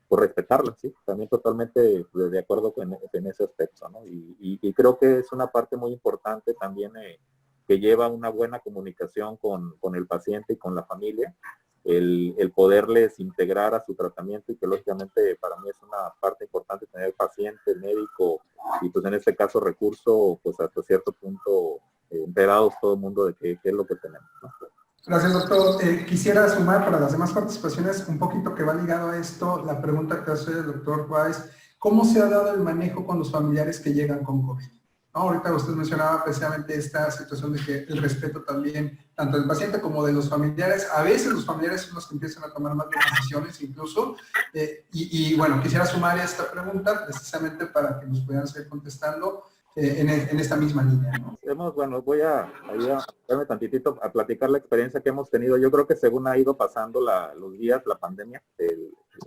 por respetarlas, ¿sí? También totalmente de acuerdo en ese aspecto, ¿no? Y creo que es una parte muy importante también que lleva una buena comunicación con el paciente y con la familia, el poderles integrar a su tratamiento, y que lógicamente para mí es una parte importante tener paciente, médico y pues en este caso recurso, pues hasta cierto punto enterados todo el mundo de qué es lo que tenemos, ¿no? Gracias, doctor. Quisiera sumar para las demás participaciones un poquito que va ligado a esto, la pregunta que hace el doctor Weiss: ¿cómo se ha dado el manejo con los familiares que llegan con COVID? ¿No? Ahorita usted mencionaba precisamente esta situación de que el respeto también, tanto del paciente como de los familiares. A veces los familiares son los que empiezan a tomar más decisiones incluso. Y bueno, quisiera sumar esta pregunta precisamente para que nos puedan seguir contestando en esta misma línea, ¿no? Bueno, voy a darme tantitito a platicar la experiencia que hemos tenido. Yo creo que según ha ido pasando los días, la pandemia,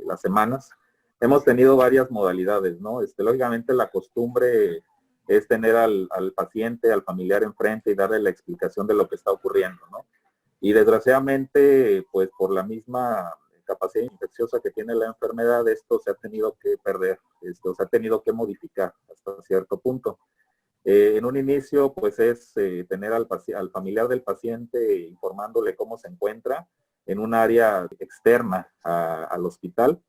las semanas, hemos tenido varias modalidades, ¿no? Lógicamente la costumbre es tener al paciente, al familiar enfrente y darle la explicación de lo que está ocurriendo, ¿no? Y desgraciadamente, pues por la misma capacidad infecciosa que tiene la enfermedad, esto se ha tenido que perder, esto se ha tenido que modificar hasta cierto punto. En un inicio, pues es tener al familiar del paciente informándole cómo se encuentra en un área externa al hospital.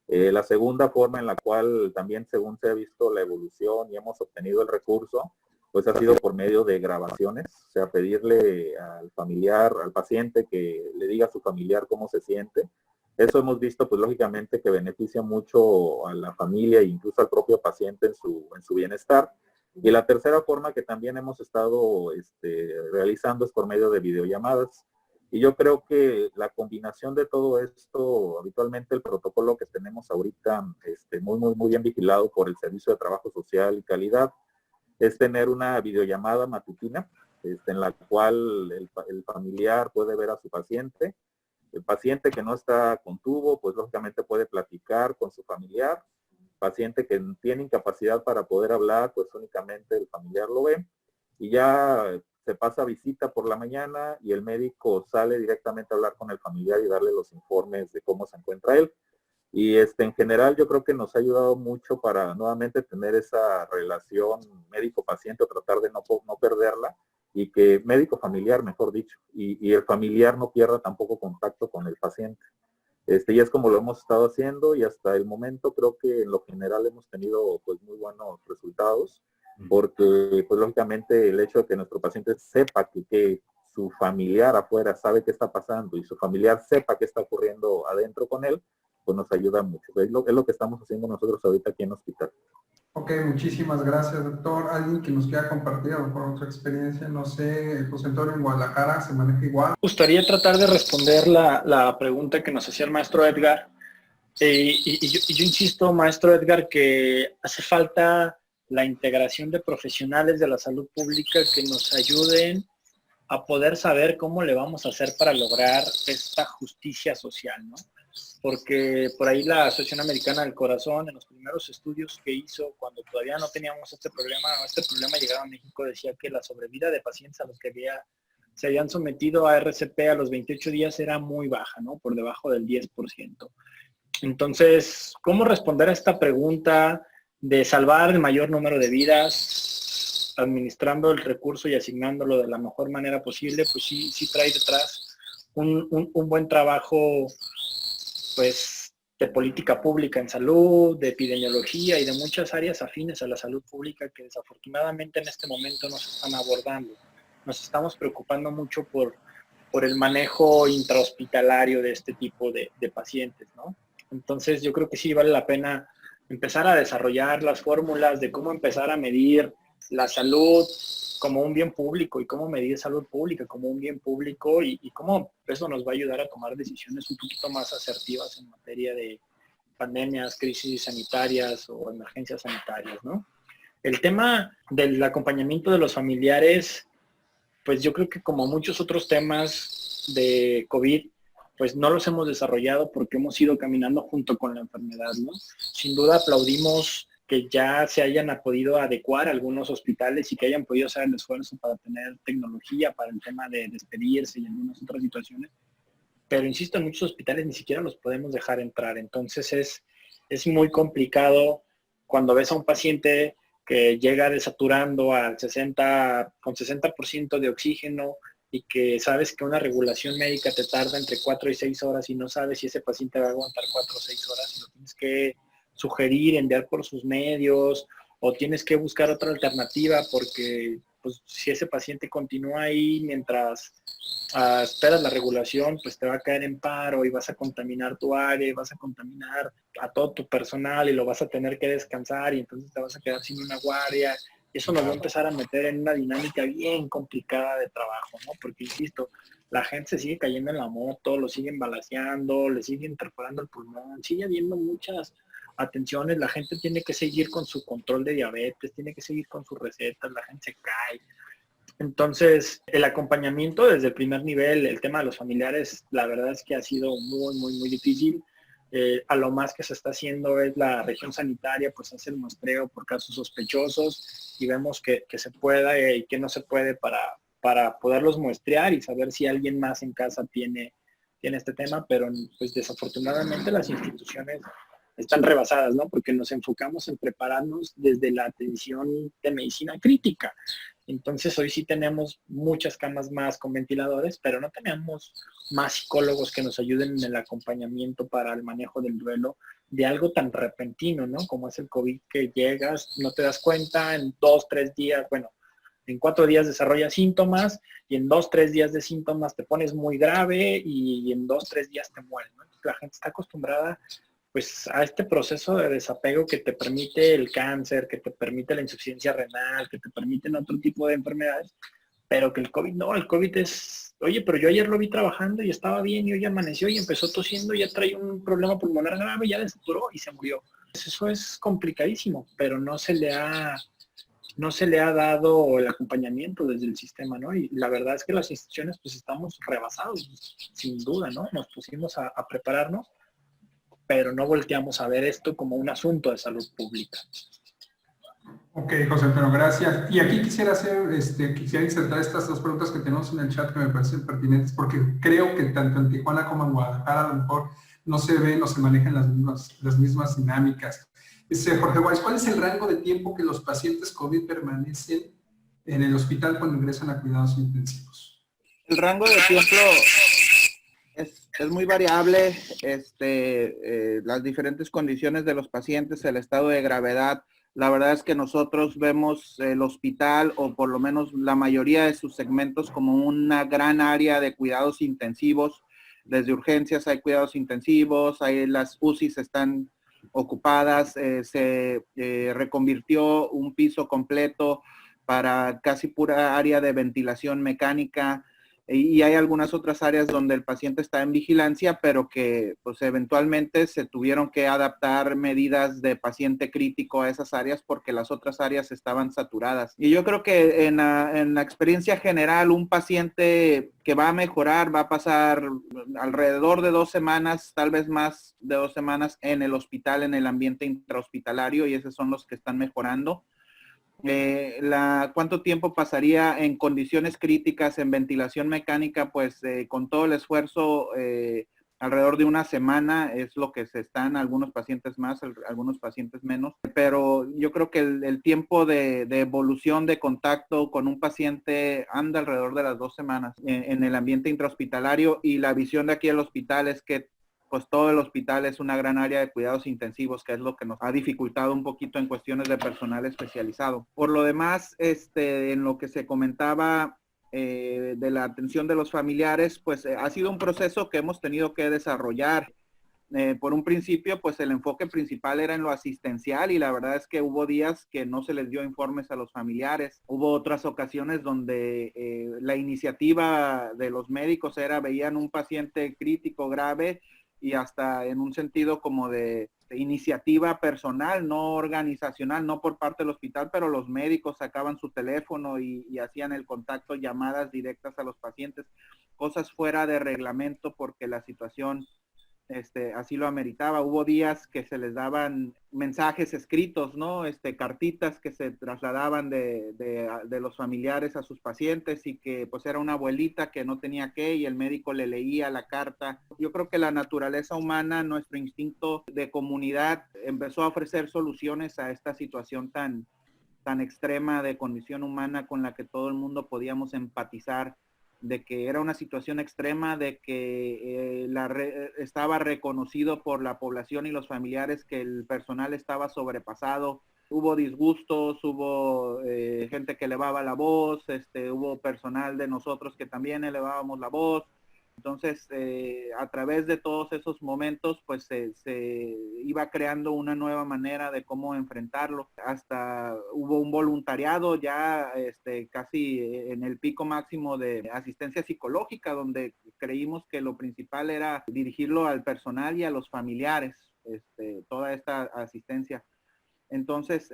La segunda forma en la cual también, según se ha visto la evolución y hemos obtenido el recurso, pues ha sido por medio de grabaciones, o sea, pedirle al familiar, al paciente, que le diga a su familiar cómo se siente. Eso hemos visto, pues lógicamente, que beneficia mucho a la familia e incluso al propio paciente en su bienestar. Y la tercera forma que también hemos estado realizando es por medio de videollamadas. Y yo creo que la combinación de todo esto, habitualmente el protocolo que tenemos ahorita, muy bien vigilado por el Servicio de Trabajo Social y Calidad, es tener una videollamada matutina, en la cual el familiar puede ver a su paciente. El paciente que no está con tubo, pues lógicamente puede platicar con su familiar. Paciente que tiene incapacidad para poder hablar, pues únicamente el familiar lo ve. Y ya se pasa visita por la mañana y el médico sale directamente a hablar con el familiar y darle los informes de cómo se encuentra él. Y en general yo creo que nos ha ayudado mucho para nuevamente tener esa relación médico-paciente, o tratar de no perderla, y que médico-familiar, mejor dicho, y el familiar no pierda tampoco contacto con el paciente. Y es como lo hemos estado haciendo, y hasta el momento creo que en lo general hemos tenido pues muy buenos resultados, porque pues lógicamente el hecho de que nuestro paciente sepa que su familiar afuera sabe qué está pasando y su familiar sepa qué está ocurriendo adentro con él, pues nos ayuda mucho. Es lo que estamos haciendo nosotros ahorita aquí en el hospital. Ok, muchísimas gracias, doctor. ¿Alguien que nos quiera compartir por otra experiencia? No sé, el consultorio en Guadalajara se maneja igual. Me gustaría tratar de responder la pregunta que nos hacía el maestro Edgar. Yo insisto, maestro Edgar, que hace falta la integración de profesionales de la salud pública que nos ayuden a poder saber cómo le vamos a hacer para lograr esta justicia social, ¿no? Porque por ahí la Asociación Americana del Corazón, en los primeros estudios que hizo, cuando todavía no teníamos este problema llegaba a México, decía que la sobrevida de pacientes a los que se habían sometido a RCP a los 28 días era muy baja, ¿no? Por debajo del 10%. Entonces, ¿cómo responder a esta pregunta de salvar el mayor número de vidas, administrando el recurso y asignándolo de la mejor manera posible? Pues sí trae detrás un buen trabajo, pues, de política pública en salud, de epidemiología y de muchas áreas afines a la salud pública que desafortunadamente en este momento no se están abordando. Nos estamos preocupando mucho por el manejo intrahospitalario de este tipo de pacientes, ¿no? Entonces yo creo que sí vale la pena empezar a desarrollar las fórmulas de cómo empezar a medir la salud como un bien público y cómo medir salud pública como un bien público y cómo eso nos va a ayudar a tomar decisiones un poquito más asertivas en materia de pandemias, crisis sanitarias o emergencias sanitarias, ¿no? El tema del acompañamiento de los familiares, pues yo creo que como muchos otros temas de COVID, pues no los hemos desarrollado porque hemos ido caminando junto con la enfermedad, ¿no? Sin duda aplaudimos que ya se hayan podido adecuar algunos hospitales y que hayan podido hacer el esfuerzo para tener tecnología para el tema de despedirse y algunas otras situaciones. Pero insisto, en muchos hospitales ni siquiera los podemos dejar entrar. Entonces es muy complicado cuando ves a un paciente que llega desaturando al 60% de oxígeno y que sabes que una regulación médica te tarda entre 4 y 6 horas y no sabes si ese paciente va a aguantar 4 o 6 horas y lo tienes que sugerir, enviar por sus medios o tienes que buscar otra alternativa porque pues, si ese paciente continúa ahí mientras esperas la regulación, pues te va a caer en paro y vas a contaminar tu área y vas a contaminar a todo tu personal y lo vas a tener que descansar y entonces te vas a quedar sin una guardia. Eso nos va a empezar a meter en una dinámica bien complicada de trabajo, ¿no? Porque, insisto, la gente se sigue cayendo en la moto, lo siguen balaceando, le siguen perforando el pulmón, sigue habiendo muchas atenciones, la gente tiene que seguir con su control de diabetes, tiene que seguir con sus recetas, la gente se cae. Entonces, el acompañamiento desde el primer nivel, el tema de los familiares, la verdad es que ha sido muy, muy, muy difícil. A lo más que se está haciendo es la región sanitaria, pues hace el muestreo por casos sospechosos y vemos que se puede y que no se puede para poderlos muestrear y saber si alguien más en casa tiene este tema, pero pues desafortunadamente las instituciones están rebasadas, ¿no? Porque nos enfocamos en prepararnos desde la atención de medicina crítica. Entonces hoy sí tenemos muchas camas más con ventiladores, pero no tenemos más psicólogos que nos ayuden en el acompañamiento para el manejo del duelo de algo tan repentino, ¿no? Como es el COVID, que llegas, no te das cuenta, en 2, 3 días, bueno, en 4 días desarrollas síntomas y en 2, 3 días de síntomas te pones muy grave y en 2, 3 días te mueres, ¿no? La gente está acostumbrada pues a este proceso de desapego que te permite el cáncer, que te permite la insuficiencia renal, que te permiten otro tipo de enfermedades, pero que el COVID no, el COVID es, oye, pero yo ayer lo vi trabajando y estaba bien y hoy amaneció y empezó tosiendo, ya trae un problema pulmonar grave, ya desaturó y se murió. Pues eso es complicadísimo, pero no se le ha dado el acompañamiento desde el sistema, ¿no? Y la verdad es que las instituciones pues estamos rebasados, sin duda, ¿no? Nos pusimos a prepararnos, pero no volteamos a ver esto como un asunto de salud pública. Ok, José Antonio, gracias. Y aquí quisiera quisiera insertar estas dos preguntas que tenemos en el chat que me parecen pertinentes, porque creo que tanto en Tijuana como en Guadalajara a lo mejor no se ven o se manejan las mismas dinámicas. Jorge Guáiz, ¿cuál es el rango de tiempo que los pacientes COVID permanecen en el hospital cuando ingresan a cuidados intensivos? El rango de tiempo es muy variable, las diferentes condiciones de los pacientes, el estado de gravedad. La verdad es que nosotros vemos el hospital, o por lo menos la mayoría de sus segmentos, como una gran área de cuidados intensivos. Desde urgencias hay cuidados intensivos, ahí las UCIs están ocupadas, se reconvirtió un piso completo para casi pura área de ventilación mecánica. Y hay algunas otras áreas donde el paciente está en vigilancia, pero que pues eventualmente se tuvieron que adaptar medidas de paciente crítico a esas áreas porque las otras áreas estaban saturadas. Y yo creo que en la experiencia general, un paciente que va a mejorar va a pasar alrededor de 2 semanas, tal vez más de 2 semanas en el hospital, en el ambiente intrahospitalario, y esos son los que están mejorando. ¿Cuánto tiempo pasaría en condiciones críticas en ventilación mecánica? Pues con todo el esfuerzo, alrededor de 1 semana es lo que se están, algunos pacientes más, algunos pacientes menos, pero yo creo que el tiempo de evolución de contacto con un paciente anda alrededor de las 2 semanas en el ambiente intrahospitalario, y la visión de aquí del hospital es que pues todo el hospital es una gran área de cuidados intensivos, que es lo que nos ha dificultado un poquito en cuestiones de personal especializado. Por lo demás, en lo que se comentaba de la atención de los familiares, pues ha sido un proceso que hemos tenido que desarrollar. Por un principio, pues el enfoque principal era en lo asistencial y la verdad es que hubo días que no se les dio informes a los familiares. Hubo otras ocasiones donde la iniciativa de los médicos era, veían un paciente crítico, grave, y hasta en un sentido como de iniciativa personal, no organizacional, no por parte del hospital, pero los médicos sacaban su teléfono y hacían el contacto, llamadas directas a los pacientes, cosas fuera de reglamento porque la situación así lo ameritaba. Hubo días que se les daban mensajes escritos, ¿no? Cartitas que se trasladaban de los familiares a sus pacientes y que pues era una abuelita que no tenía qué y el médico le leía la carta. Yo creo que la naturaleza humana, nuestro instinto de comunidad empezó a ofrecer soluciones a esta situación tan extrema de condición humana con la que todo el mundo podíamos empatizar, de que era una situación extrema, de que estaba reconocido por la población y los familiares que el personal estaba sobrepasado. Hubo disgustos, hubo gente que elevaba la voz, hubo personal de nosotros que también elevábamos la voz. Entonces, a través de todos esos momentos, pues se iba creando una nueva manera de cómo enfrentarlo. Hasta hubo un voluntariado ya casi en el pico máximo de asistencia psicológica, donde creímos que lo principal era dirigirlo al personal y a los familiares, toda esta asistencia. Entonces,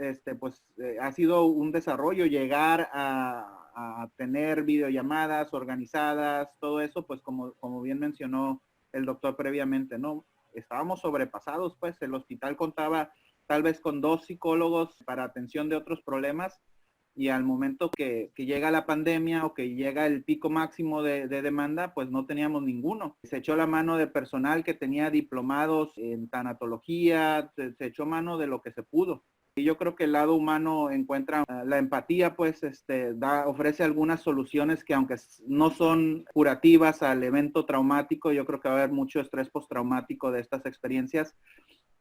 ha sido un desarrollo llegar a tener videollamadas organizadas, todo eso, pues como bien mencionó el doctor previamente, ¿no? Estábamos sobrepasados, pues el hospital contaba tal vez con 2 psicólogos para atención de otros problemas y al momento que llega la pandemia o que llega el pico máximo de demanda, pues no teníamos ninguno. Se echó la mano de personal que tenía diplomados en tanatología, se echó mano de lo que se pudo. Y yo creo que el lado humano encuentra la empatía, pues ofrece algunas soluciones que aunque no son curativas al evento traumático, yo creo que va a haber mucho estrés postraumático de estas experiencias,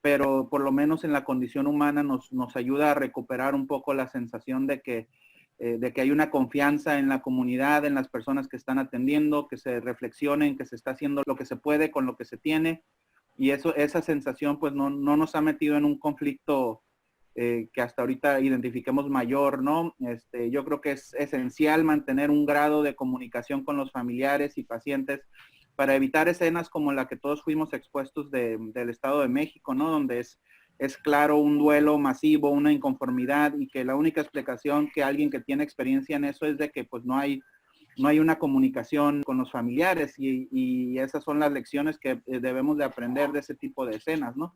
pero por lo menos en la condición humana nos ayuda a recuperar un poco la sensación de que hay una confianza en la comunidad, en las personas que están atendiendo, que se reflexionen, que se está haciendo lo que se puede con lo que se tiene. Y esa sensación pues no nos ha metido en un conflicto que hasta ahorita identifiquemos mayor, ¿no? Yo creo que es esencial mantener un grado de comunicación con los familiares y pacientes para evitar escenas como la que todos fuimos expuestos del Estado de México, ¿no? Donde es claro un duelo masivo, una inconformidad y que la única explicación que alguien que tiene experiencia en eso es de que pues no hay una comunicación con los familiares y esas son las lecciones que debemos de aprender de ese tipo de escenas, ¿no?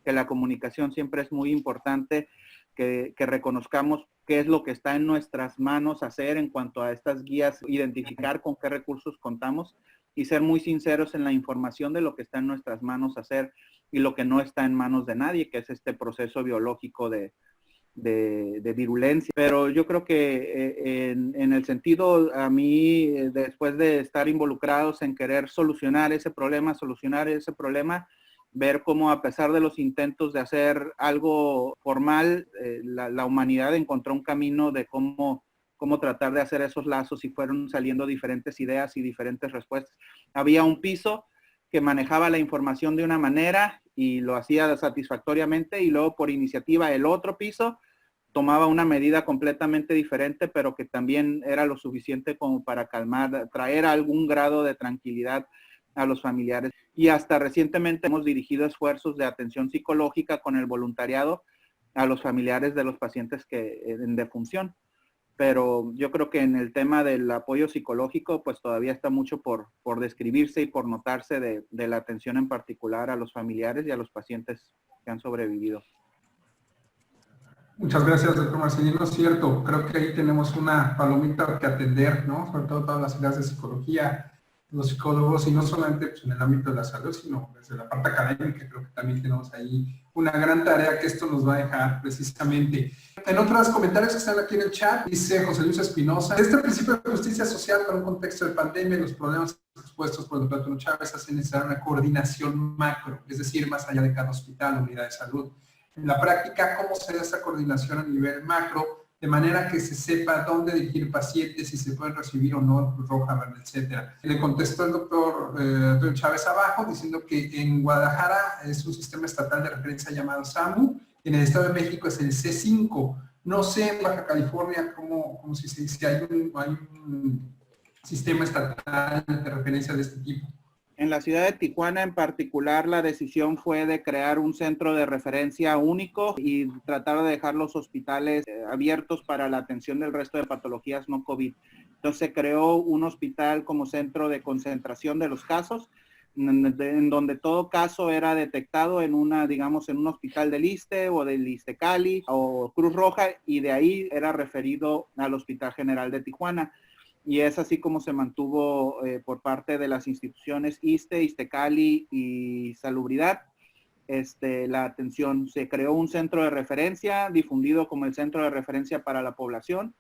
Que la comunicación siempre es muy importante, que reconozcamos qué es lo que está en nuestras manos hacer en cuanto a estas guías, identificar con qué recursos contamos y ser muy sinceros en la información de lo que está en nuestras manos hacer y lo que no está en manos de nadie, que es este proceso biológico de virulencia. Pero yo creo que en el sentido, a mí, después de estar involucrados en querer solucionar ese problema, ver cómo a pesar de los intentos de hacer algo formal, la humanidad encontró un camino de cómo tratar de hacer esos lazos y fueron saliendo diferentes ideas y diferentes respuestas. Había un piso que manejaba la información de una manera y lo hacía satisfactoriamente y luego por iniciativa el otro piso tomaba una medida completamente diferente, pero que también era lo suficiente como para calmar, traer algún grado de tranquilidad a los familiares. Y hasta recientemente hemos dirigido esfuerzos de atención psicológica con el voluntariado a los familiares de los pacientes en defunción. Pero yo creo que en el tema del apoyo psicológico, pues todavía está mucho por describirse y por notarse de la atención en particular a los familiares y a los pacientes que han sobrevivido. Muchas gracias, doctor Marcelino. Es cierto, creo que ahí tenemos una palomita que atender, ¿no? Sobre todo todas las áreas de psicología, los psicólogos, y no solamente pues, en el ámbito de la salud, sino desde la parte académica, creo que también tenemos ahí una gran tarea que esto nos va a dejar precisamente. En otros comentarios que están aquí en el chat, dice José Luis Espinosa, este principio de justicia social para un contexto de pandemia y los problemas expuestos por el doctor Antonio Chávez hace necesaria una coordinación macro, es decir, más allá de cada hospital o unidad de salud. En la práctica, ¿cómo se da esa coordinación a nivel macro de manera que se sepa dónde dirigir pacientes, si se pueden recibir o no Cruz Roja Verde, etcétera. Le contestó el doctor Chávez abajo diciendo que en Guadalajara es un sistema estatal de referencia llamado SAMU, en el Estado de México es el C5. No sé en Baja California cómo si hay un sistema estatal de referencia de este tipo. En la ciudad de Tijuana en particular, la decisión fue de crear un centro de referencia único y tratar de dejar los hospitales abiertos para la atención del resto de patologías no COVID. Entonces se creó un hospital como centro de concentración de los casos, en donde todo caso era detectado en un hospital del ISSSTE o del ISSSTE-Cali o Cruz Roja, y de ahí era referido al Hospital General de Tijuana. Y es así como se mantuvo por parte de las instituciones ISSSTE, ISSSTE-Cali y Salubridad la atención. Se creó un centro de referencia difundido como el centro de referencia para la población.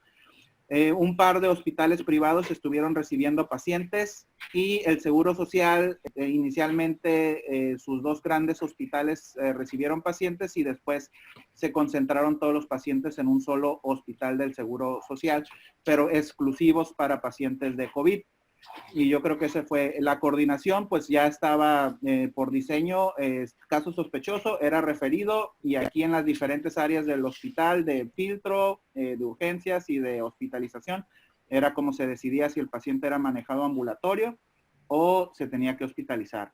Un par de hospitales privados estuvieron recibiendo pacientes y el Seguro Social, inicialmente sus dos grandes hospitales recibieron pacientes y después se concentraron todos los pacientes en un solo hospital del Seguro Social, pero exclusivos para pacientes de COVID. Y yo creo que esa fue la coordinación, pues ya estaba por diseño, caso sospechoso, era referido, y aquí en las diferentes áreas del hospital de filtro, de urgencias y de hospitalización, era como se decidía si el paciente era manejado ambulatorio o se tenía que hospitalizar.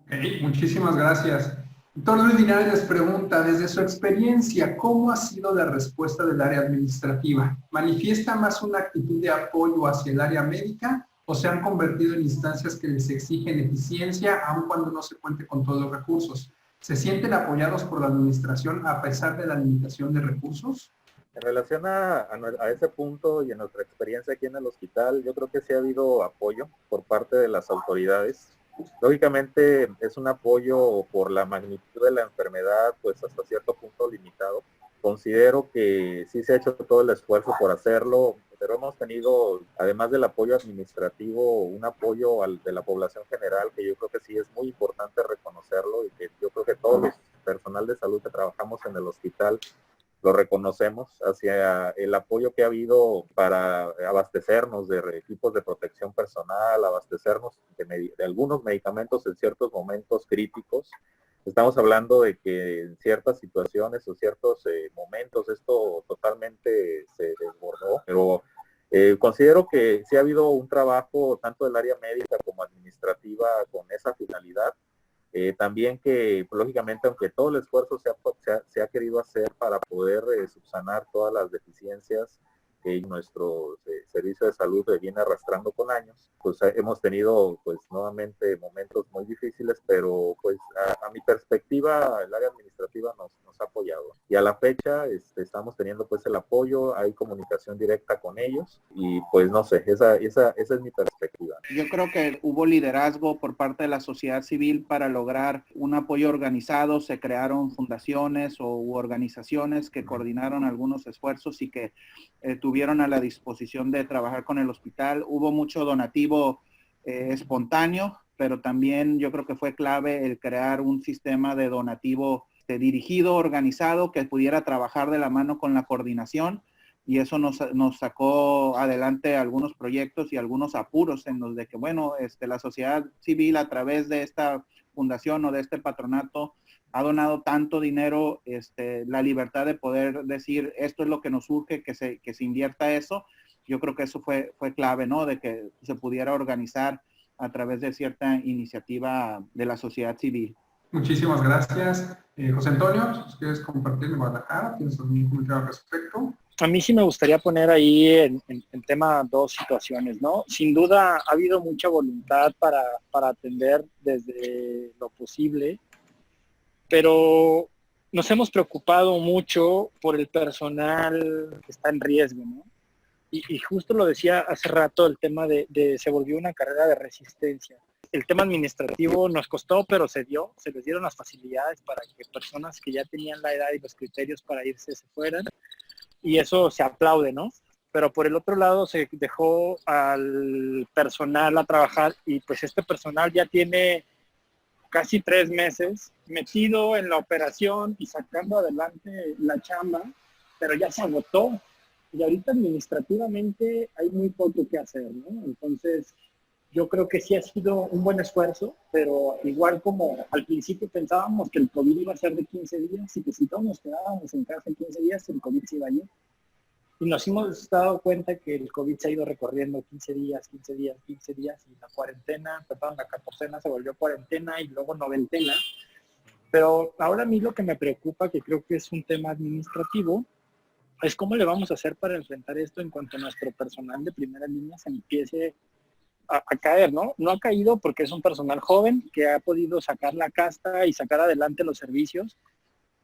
Okay, muchísimas gracias. Doctor Luis Linares les pregunta, desde su experiencia, ¿cómo ha sido la respuesta del área administrativa? ¿Manifiesta más una actitud de apoyo hacia el área médica o se han convertido en instancias que les exigen eficiencia aun cuando no se cuente con todos los recursos? ¿Se sienten apoyados por la administración a pesar de la limitación de recursos? En relación a ese punto y en nuestra experiencia aquí en el hospital, yo creo que sí ha habido apoyo por parte de las autoridades. Lógicamente es un apoyo por la magnitud de la enfermedad, pues hasta cierto punto limitado. Considero que sí se ha hecho todo el esfuerzo por hacerlo, pero hemos tenido, además del apoyo administrativo, un apoyo de la población general, que yo creo que sí es muy importante reconocerlo, y que yo creo que todo el personal de salud que trabajamos en el hospital lo reconocemos, hacia el apoyo que ha habido para abastecernos de equipos de protección personal, abastecernos de algunos medicamentos en ciertos momentos críticos. Estamos hablando de que en ciertas situaciones o ciertos momentos esto totalmente se desbordó, pero considero que sí ha habido un trabajo tanto del área médica como administrativa con esa finalidad. También que, lógicamente, aunque todo el esfuerzo se ha querido hacer para poder subsanar todas las deficiencias que nuestro servicio de salud viene arrastrando con años, pues hemos tenido, pues, nuevamente momentos muy difíciles, pero, pues, a mi perspectiva, el área administrativa nos ha apoyado. Y a la fecha, estamos teniendo, pues, el apoyo, hay comunicación directa con ellos, y, pues, no sé, esa es mi perspectiva. Yo creo que hubo liderazgo por parte de la sociedad civil para lograr un apoyo organizado. Se crearon fundaciones u organizaciones que coordinaron algunos esfuerzos y que tuvieron a la disposición de trabajar con el hospital. Hubo mucho donativo espontáneo, pero también yo creo que fue clave el crear un sistema de donativo dirigido, organizado, que pudiera trabajar de la mano con la coordinación, y eso nos sacó adelante algunos proyectos y algunos apuros en los de que, bueno, la sociedad civil a través de esta fundación o de este patronato ha donado tanto dinero, la libertad de poder decir esto es lo que nos surge, que se invierta eso. Yo creo que eso fue clave, ¿no? De que se pudiera organizar a través de cierta iniciativa de la sociedad civil. Muchísimas gracias. José Antonio, si quieres compartir en Guadalajara, ¿tienes algún comentario al respecto? A mí sí me gustaría poner ahí en tema dos situaciones, ¿no? Sin duda ha habido mucha voluntad para atender desde lo posible, pero nos hemos preocupado mucho por el personal que está en riesgo, ¿no? Y justo lo decía hace rato, el tema de se volvió una carrera de resistencia. El tema administrativo nos costó, pero se les dieron las facilidades para que personas que ya tenían la edad y los criterios para irse se fueran, y eso se aplaude, ¿no? Pero por el otro lado se dejó al personal a trabajar, y pues este personal ya tiene casi 3 meses metido en la operación y sacando adelante la chamba, pero ya se agotó. y ahorita administrativamente hay muy poco que hacer, ¿no? Entonces, yo creo que sí ha sido un buen esfuerzo, pero igual como al principio pensábamos que el COVID iba a ser de 15 días y que si todos nos quedábamos en casa 15 días, el COVID se iba a ir. Y nos hemos dado cuenta que el COVID se ha ido recorriendo 15 días, 15 días, 15 días, y la cuarentena, perdón, la catorcena se volvió cuarentena y luego noventena. Pero ahora a mí lo que me preocupa, que creo que es un tema administrativo, es cómo le vamos a hacer para enfrentar esto en cuanto a nuestro personal de primera línea se empiece a caer, ¿no? No ha caído porque es un personal joven que ha podido sacar la casta y sacar adelante los servicios,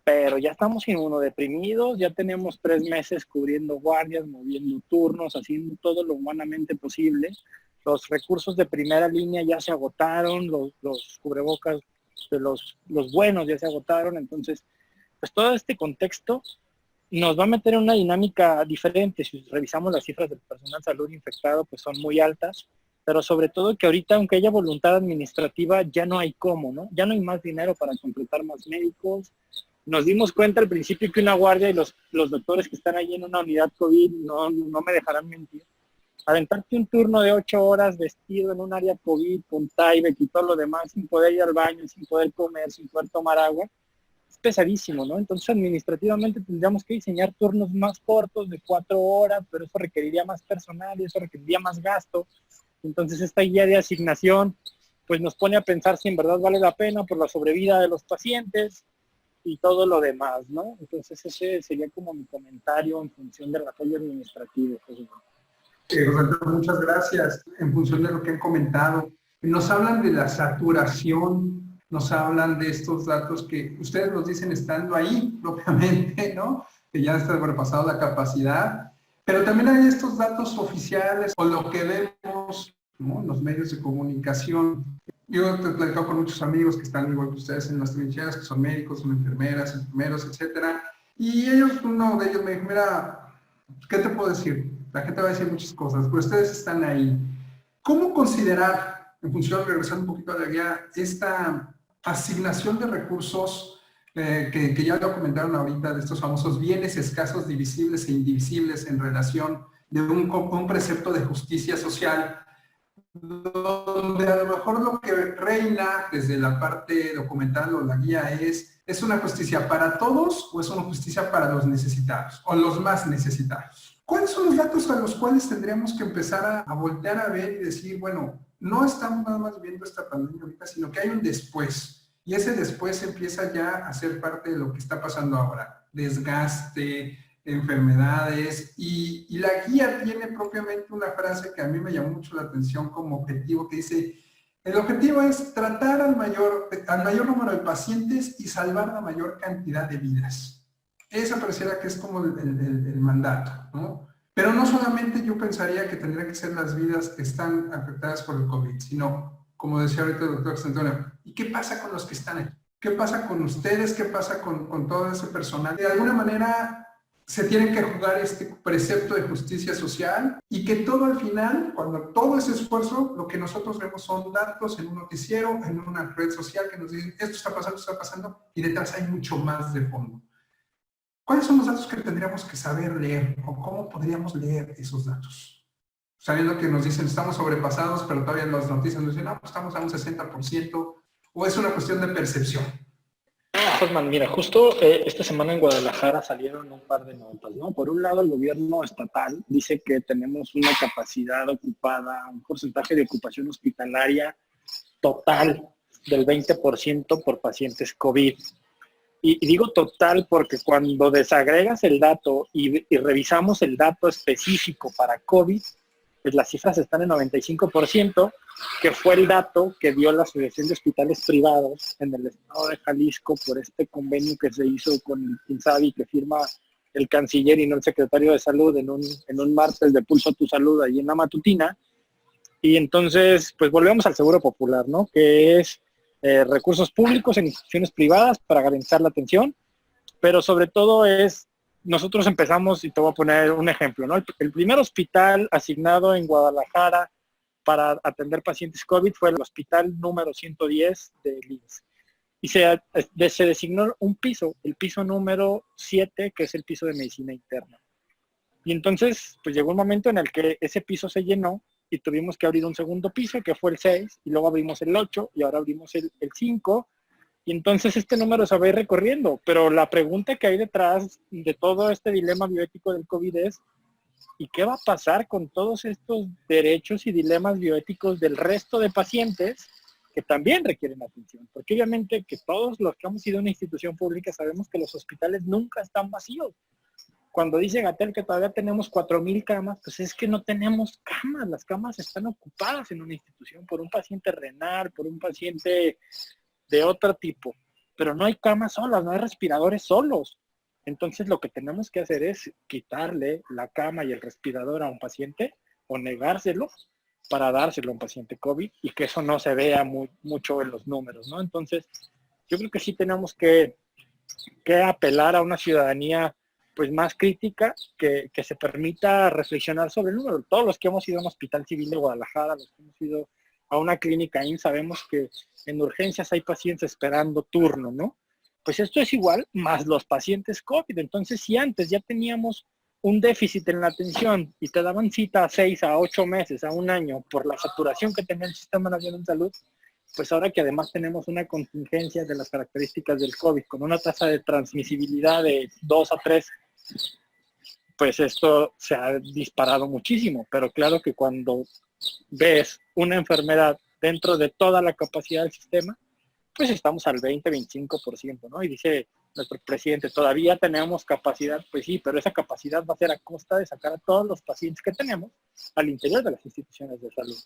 pero ya estamos inmunodeprimidos, ya tenemos 3 meses cubriendo guardias, moviendo turnos, haciendo todo lo humanamente posible. Los recursos de primera línea ya se agotaron, los cubrebocas de los buenos ya se agotaron, entonces, pues todo este contexto nos va a meter en una dinámica diferente. Si revisamos las cifras del personal salud infectado, pues son muy altas, pero sobre todo que ahorita, aunque haya voluntad administrativa, ya no hay cómo, ¿no? Ya no hay más dinero para contratar más médicos. Nos dimos cuenta al principio que una guardia y los doctores que están ahí en una unidad COVID, no me dejarán mentir, aventarte un turno de 8 horas vestido en un área COVID con Tyvek y todo lo demás, sin poder ir al baño, sin poder comer, sin poder tomar agua, es pesadísimo, ¿no? Entonces administrativamente tendríamos que diseñar turnos más cortos de 4 horas, pero eso requeriría más personal y eso requeriría más gasto. Entonces esta guía de asignación pues nos pone a pensar si en verdad vale la pena por la sobrevida de los pacientes y todo lo demás, ¿no? Entonces ese sería como mi comentario en función del apoyo administrativo. Roberto, muchas gracias. En función de lo que han comentado, nos hablan de la saturación, nos hablan de estos datos que ustedes nos dicen estando ahí propiamente, ¿no? Que ya está sobrepasado la capacidad, pero también hay estos datos oficiales o lo que vemos, ¿no?, en los medios de comunicación. Yo te he platicado con muchos amigos que están igual que ustedes en las trincheras, que son médicos, son enfermeras, enfermeros, etcétera, y uno de ellos me dijo, mira, ¿qué te puedo decir? La gente va a decir muchas cosas, pero ustedes están ahí. ¿Cómo considerar, en función, regresando un poquito a la guía, esta asignación de recursos que ya lo comentaron ahorita, de estos famosos bienes escasos, divisibles e indivisibles en relación de un precepto de justicia social, donde a lo mejor lo que reina desde la parte documental o la guía es una justicia para todos o es una justicia para los necesitados o los más necesitados? ¿Cuáles son los datos a los cuales tendríamos que empezar a voltear a ver y decir, bueno, no estamos nada más viendo esta pandemia ahorita, sino que hay un después? Y ese después empieza ya a ser parte de lo que está pasando ahora. Desgaste, enfermedades, y la guía tiene propiamente una frase que a mí me llamó mucho la atención como objetivo, que dice, el objetivo es tratar al mayor número de pacientes y salvar la mayor cantidad de vidas. Esa pareciera que es como el mandato, ¿no? Pero no solamente yo pensaría que tendría que ser las vidas que están afectadas por el COVID, sino, como decía ahorita el doctor Antonio, ¿y qué pasa con los que están aquí? ¿Qué pasa con ustedes? ¿Qué pasa con todo ese personal? De alguna manera se tiene que jugar este precepto de justicia social y que todo al final, cuando todo ese esfuerzo, lo que nosotros vemos son datos en un noticiero, en una red social que nos dicen esto está pasando y detrás hay mucho más de fondo. ¿Cuáles son los datos que tendríamos que saber leer o cómo podríamos leer esos datos? Sabiendo que nos dicen estamos sobrepasados, pero todavía las noticias nos dicen no, pues estamos a un 60%, o es una cuestión de percepción. Osman, mira, justo esta semana en Guadalajara salieron un par de notas, ¿no? Por un lado, el gobierno estatal dice que tenemos una capacidad ocupada, un porcentaje de ocupación hospitalaria total del 20% por pacientes COVID. Y digo total porque cuando desagregas el dato y revisamos el dato específico para COVID, pues las cifras están en 95%, que fue el dato que dio la Asociación de Hospitales Privados en el estado de Jalisco por este convenio que se hizo con el INSABI, que firma el canciller y no el secretario de Salud en un martes de Pulso a tu Salud ahí en la matutina. Y entonces, pues volvemos al seguro popular, ¿no? Que es recursos públicos en instituciones privadas para garantizar la atención, pero sobre todo nosotros empezamos, y te voy a poner un ejemplo, ¿no? El primer hospital asignado en Guadalajara para atender pacientes COVID fue el hospital número 110 de IMSS. Y se designó un piso, el piso número 7, que es el piso de medicina interna. Y entonces, pues llegó un momento en el que ese piso se llenó y tuvimos que abrir un segundo piso, que fue el 6, y luego abrimos el 8, y ahora abrimos el 5, y entonces este número se va a ir recorriendo. Pero la pregunta que hay detrás de todo este dilema bioético del COVID es, ¿y qué va a pasar con todos estos derechos y dilemas bioéticos del resto de pacientes que también requieren atención? Porque obviamente que todos los que hemos ido a una institución pública sabemos que los hospitales nunca están vacíos. Cuando dice Gatell que todavía tenemos 4,000 camas, pues es que no tenemos camas. Las camas están ocupadas en una institución por un paciente renal, por un paciente de otro tipo. Pero no hay camas solas, no hay respiradores solos. Entonces lo que tenemos que hacer es quitarle la cama y el respirador a un paciente o negárselo para dárselo a un paciente COVID y que eso no se vea mucho en los números, ¿no? Entonces yo creo que sí tenemos que apelar a una ciudadanía pues más crítica, que se permita reflexionar sobre el número. Todos los que hemos ido a un hospital civil de Guadalajara, los que hemos ido a una clínica IMSS, sabemos que en urgencias hay pacientes esperando turno, ¿no? Pues esto es igual, más los pacientes COVID. Entonces, si antes ya teníamos un déficit en la atención y te daban cita a 6, a 8 meses, a un año, por la saturación que tenía el Sistema Nacional de Salud, pues ahora que además tenemos una contingencia de las características del COVID, con una tasa de transmisibilidad de 2 a 3, pues esto se ha disparado muchísimo. Pero claro que cuando ves una enfermedad dentro de toda la capacidad del sistema, pues estamos al 20-25%, ¿no? Y dice nuestro presidente, todavía tenemos capacidad. Pues sí, pero esa capacidad va a ser a costa de sacar a todos los pacientes que tenemos al interior de las instituciones de salud.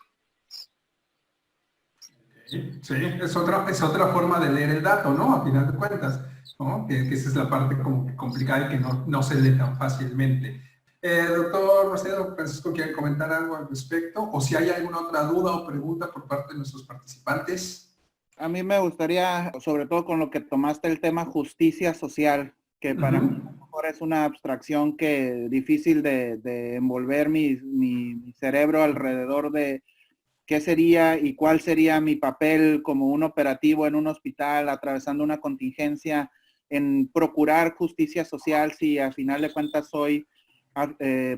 Sí, es otra forma de leer el dato, ¿no? A final de cuentas, ¿no? Que esa es la parte como que complicada y que no se lee tan fácilmente. Doctor Marcelo, Francisco, ¿quieren comentar algo al respecto? O si hay alguna otra duda o pregunta por parte de nuestros participantes. A mí me gustaría, sobre todo con lo que tomaste el tema justicia social, que para mí a lo mejor es una abstracción que difícil de envolver mi cerebro alrededor de qué sería y cuál sería mi papel como un operativo en un hospital atravesando una contingencia en procurar justicia social, si a final de cuentas soy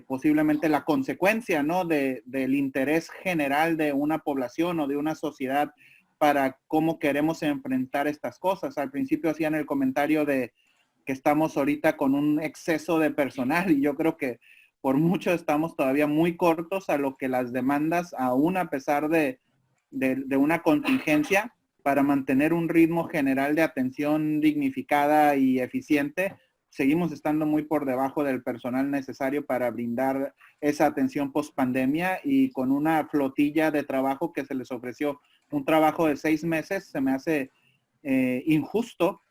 posiblemente la consecuencia, ¿no? del interés general de una población o de una sociedad para cómo queremos enfrentar estas cosas. Al principio hacían el comentario de que estamos ahorita con un exceso de personal y yo creo que por mucho estamos todavía muy cortos a lo que las demandas, aún a pesar de una contingencia, para mantener un ritmo general de atención dignificada y eficiente, seguimos estando muy por debajo del personal necesario para brindar esa atención post pandemia, y con una flotilla de trabajo que se les ofreció un trabajo de 6 meses, se me hace injusto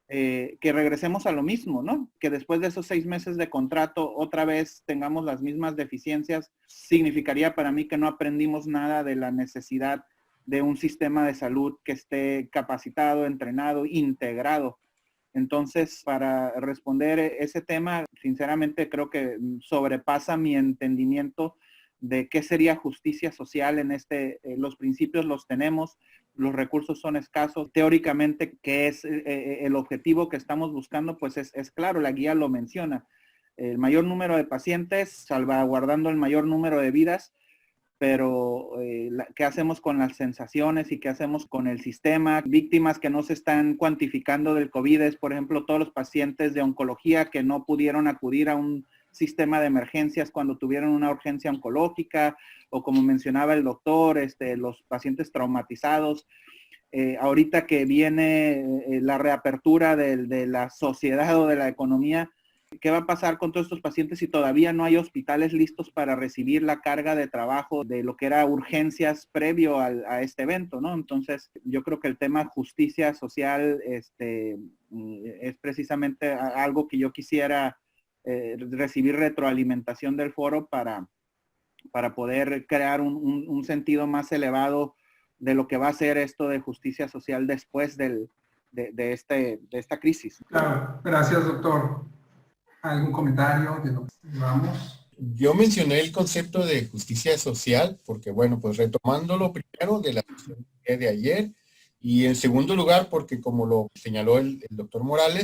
que regresemos a lo mismo, ¿no? Que después de esos 6 meses de contrato otra vez tengamos las mismas deficiencias. Significaría para mí que no aprendimos nada de la necesidad de un sistema de salud que esté capacitado, entrenado, integrado. Entonces, para responder ese tema, sinceramente creo que sobrepasa mi entendimiento de qué sería justicia social en los principios los tenemos, los recursos son escasos. Teóricamente, ¿qué es el objetivo que estamos buscando? Pues es claro, la guía lo menciona. El mayor número de pacientes, salvaguardando el mayor número de vidas, pero ¿qué hacemos con las sensaciones y qué hacemos con el sistema? Víctimas que no se están cuantificando del COVID es, por ejemplo, todos los pacientes de oncología que no pudieron acudir a un sistema de emergencias cuando tuvieron una urgencia oncológica, o como mencionaba el doctor, los pacientes traumatizados. Ahorita que viene la reapertura de la sociedad o de la economía, ¿qué va a pasar con todos estos pacientes si todavía no hay hospitales listos para recibir la carga de trabajo de lo que era urgencias previo a este evento, ¿no? Entonces, yo creo que el tema justicia social es precisamente algo que yo quisiera recibir retroalimentación del foro para poder crear un sentido más elevado de lo que va a ser esto de justicia social después de esta crisis. Claro, gracias, doctor. ¿Algún comentario de lo que vamos? Yo mencioné el concepto de justicia social porque, bueno, pues retomándolo primero de la sesión de ayer, y en segundo lugar porque, como lo señaló el doctor Morales,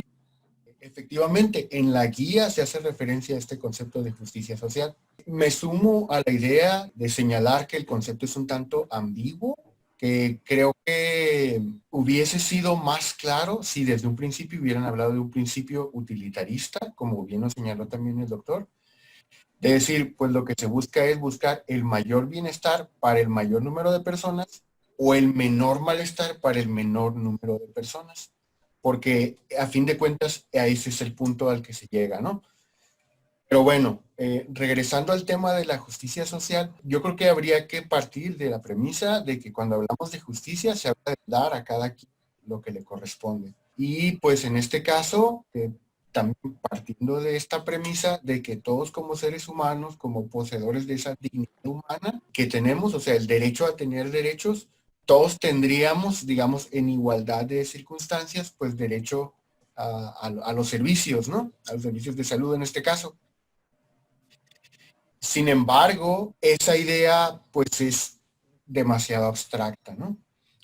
Efectivamente, en la guía se hace referencia a este concepto de justicia social. Me sumo a la idea de señalar que el concepto es un tanto ambiguo, que creo que hubiese sido más claro si desde un principio hubieran hablado de un principio utilitarista, como bien lo señaló también el doctor. De decir, pues lo que se busca es buscar el mayor bienestar para el mayor número de personas o el menor malestar para el menor número de personas. Porque a fin de cuentas, ese es el punto al que se llega, ¿no? Pero bueno, regresando al tema de la justicia social, yo creo que habría que partir de la premisa de que cuando hablamos de justicia se habla de dar a cada quien lo que le corresponde. Y pues en este caso, también partiendo de esta premisa de que todos como seres humanos, como poseedores de esa dignidad humana que tenemos, o sea, el derecho a tener derechos, todos tendríamos, digamos, en igualdad de circunstancias, pues derecho a los servicios, ¿no? A los servicios de salud en este caso. Sin embargo, esa idea, pues es demasiado abstracta, ¿no?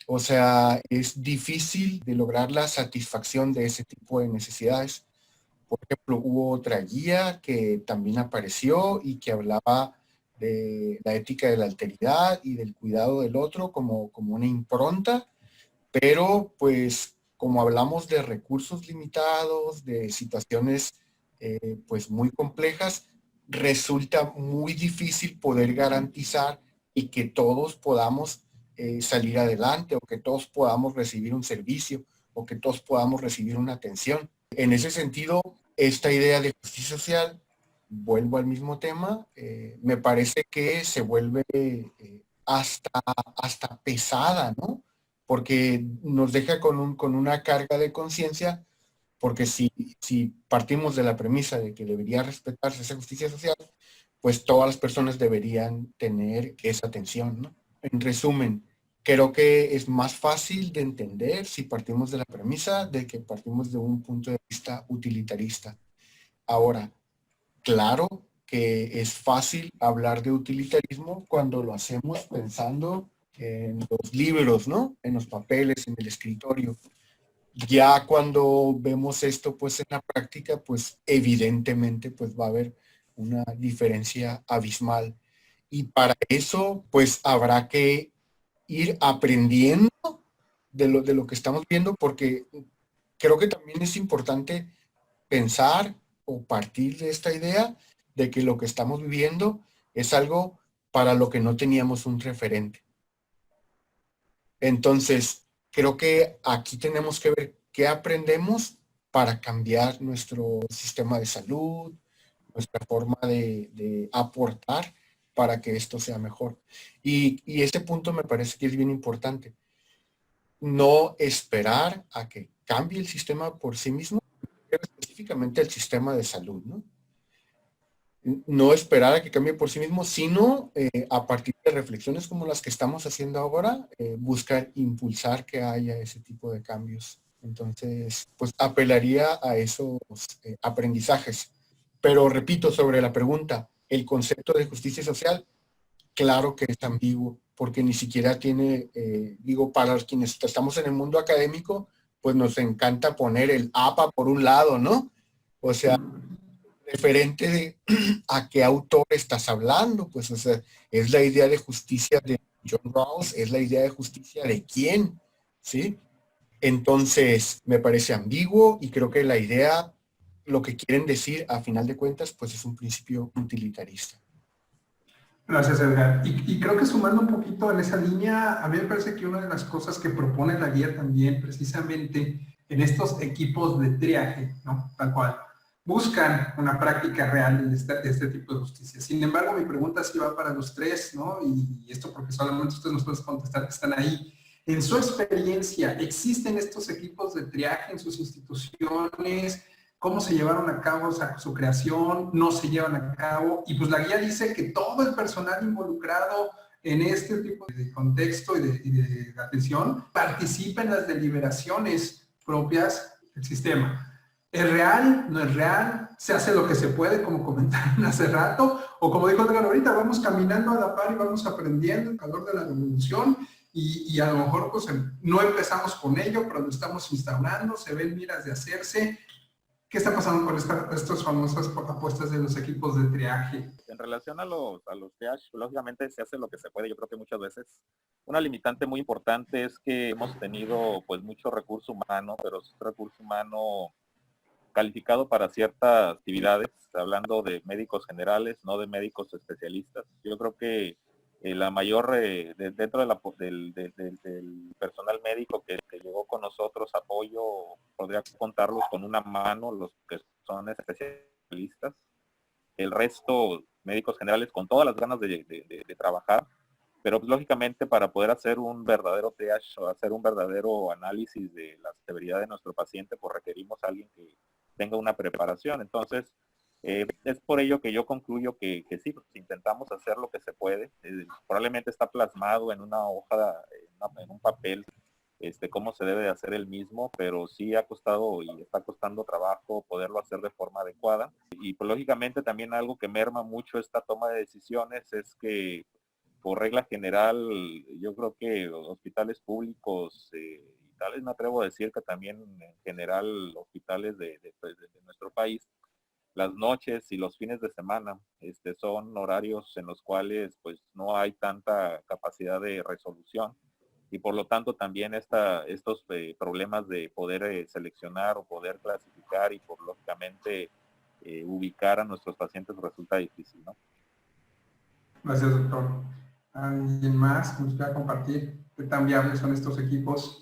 O sea, es difícil de lograr la satisfacción de ese tipo de necesidades. Por ejemplo, hubo otra guía que también apareció y que hablaba de la ética de la alteridad y del cuidado del otro como una impronta, pero pues como hablamos de recursos limitados, de situaciones pues muy complejas, resulta muy difícil poder garantizar y que todos podamos salir adelante o que todos podamos recibir un servicio o que todos podamos recibir una atención. En ese sentido, esta idea de justicia social, vuelvo al mismo tema, me parece que se vuelve hasta pesada, ¿no? Porque nos deja con una carga de conciencia, porque si partimos de la premisa de que debería respetarse esa justicia social, pues todas las personas deberían tener esa atención, ¿no? En resumen, creo que es más fácil de entender si partimos de la premisa de que partimos de un punto de vista utilitarista. Ahora, claro que es fácil hablar de utilitarismo cuando lo hacemos pensando en los libros, ¿no? En los papeles, en el escritorio. Ya cuando vemos esto, pues en la práctica, pues evidentemente, pues va a haber una diferencia abismal. Y para eso, pues habrá que ir aprendiendo de lo que estamos viendo, porque creo que también es importante pensar o partir de esta idea de que lo que estamos viviendo es algo para lo que no teníamos un referente. Entonces, creo que aquí tenemos que ver qué aprendemos para cambiar nuestro sistema de salud, nuestra forma de aportar para que esto sea mejor. Y este punto me parece que es bien importante. No esperar a que cambie el sistema por sí mismo, específicamente el sistema de salud, ¿no? No esperar a que cambie por sí mismo, sino a partir de reflexiones como las que estamos haciendo ahora, buscar impulsar que haya ese tipo de cambios. Entonces, pues apelaría a esos aprendizajes. Pero repito, sobre la pregunta, el concepto de justicia social, claro que es ambiguo, porque ni siquiera tiene, digo, para quienes estamos en el mundo académico, pues nos encanta poner el APA por un lado, ¿no? O sea, referente de a qué autor estás hablando, pues, o sea, es la idea de justicia de John Rawls, es la idea de justicia de quién, ¿sí? Entonces, me parece ambiguo y creo que la idea, lo que quieren decir, a final de cuentas, pues es un principio utilitarista. Gracias, Edgar. Y creo que sumando un poquito en esa línea, a mí me parece que una de las cosas que propone la guía también, precisamente en estos equipos de triaje, ¿no? Tal cual, buscan una práctica real de este tipo de justicia. Sin embargo, mi pregunta sí va para los tres, ¿no? Y esto porque solamente ustedes nos pueden contestar que están ahí. En su experiencia, ¿existen estos equipos de triaje en sus instituciones? ¿Cómo se llevaron a cabo su creación? ¿No se llevan a cabo? Y pues la guía dice que todo el personal involucrado en este tipo de contexto y de atención participa en las deliberaciones propias del sistema. ¿Es real? ¿No es real? ¿Se hace lo que se puede, como comentaron hace rato? O como dijo Edgar ahorita, vamos caminando a la par y vamos aprendiendo el calor de la revolución y a lo mejor pues no empezamos con ello, pero lo estamos instaurando, se ven miras de hacerse. ¿Qué está pasando con estas famosas apuestas de los equipos de triaje? En relación a los triage, lógicamente se hace lo que se puede. Yo creo que muchas veces una limitante muy importante es que hemos tenido pues mucho recurso humano, pero es recurso humano calificado para ciertas actividades, hablando de médicos generales, no de médicos especialistas. Yo creo que la mayor, dentro del personal médico que llegó con nosotros, apoyo, podría contarlos con una mano, los que son especialistas. El resto, médicos generales, con todas las ganas de trabajar, pero pues, lógicamente para poder hacer un verdadero triage o hacer un verdadero análisis de la severidad de nuestro paciente, pues requerimos a alguien que tenga una preparación. Entonces, es por ello que yo concluyo que sí, pues, intentamos hacer lo que se puede. Probablemente está plasmado en una hoja, en un papel, cómo se debe de hacer el mismo, pero sí ha costado y está costando trabajo poderlo hacer de forma adecuada. Y pues, lógicamente también algo que merma mucho esta toma de decisiones es que por regla general, yo creo que hospitales públicos y tal vez me atrevo a decir que también en general hospitales de nuestro país, las noches y los fines de semana son horarios en los cuales pues no hay tanta capacidad de resolución y por lo tanto también estos problemas de poder seleccionar o poder clasificar y por lógicamente ubicar a nuestros pacientes resulta difícil, ¿no? Gracias, doctor. ¿Alguien más nos quiera compartir qué tan viables son estos equipos?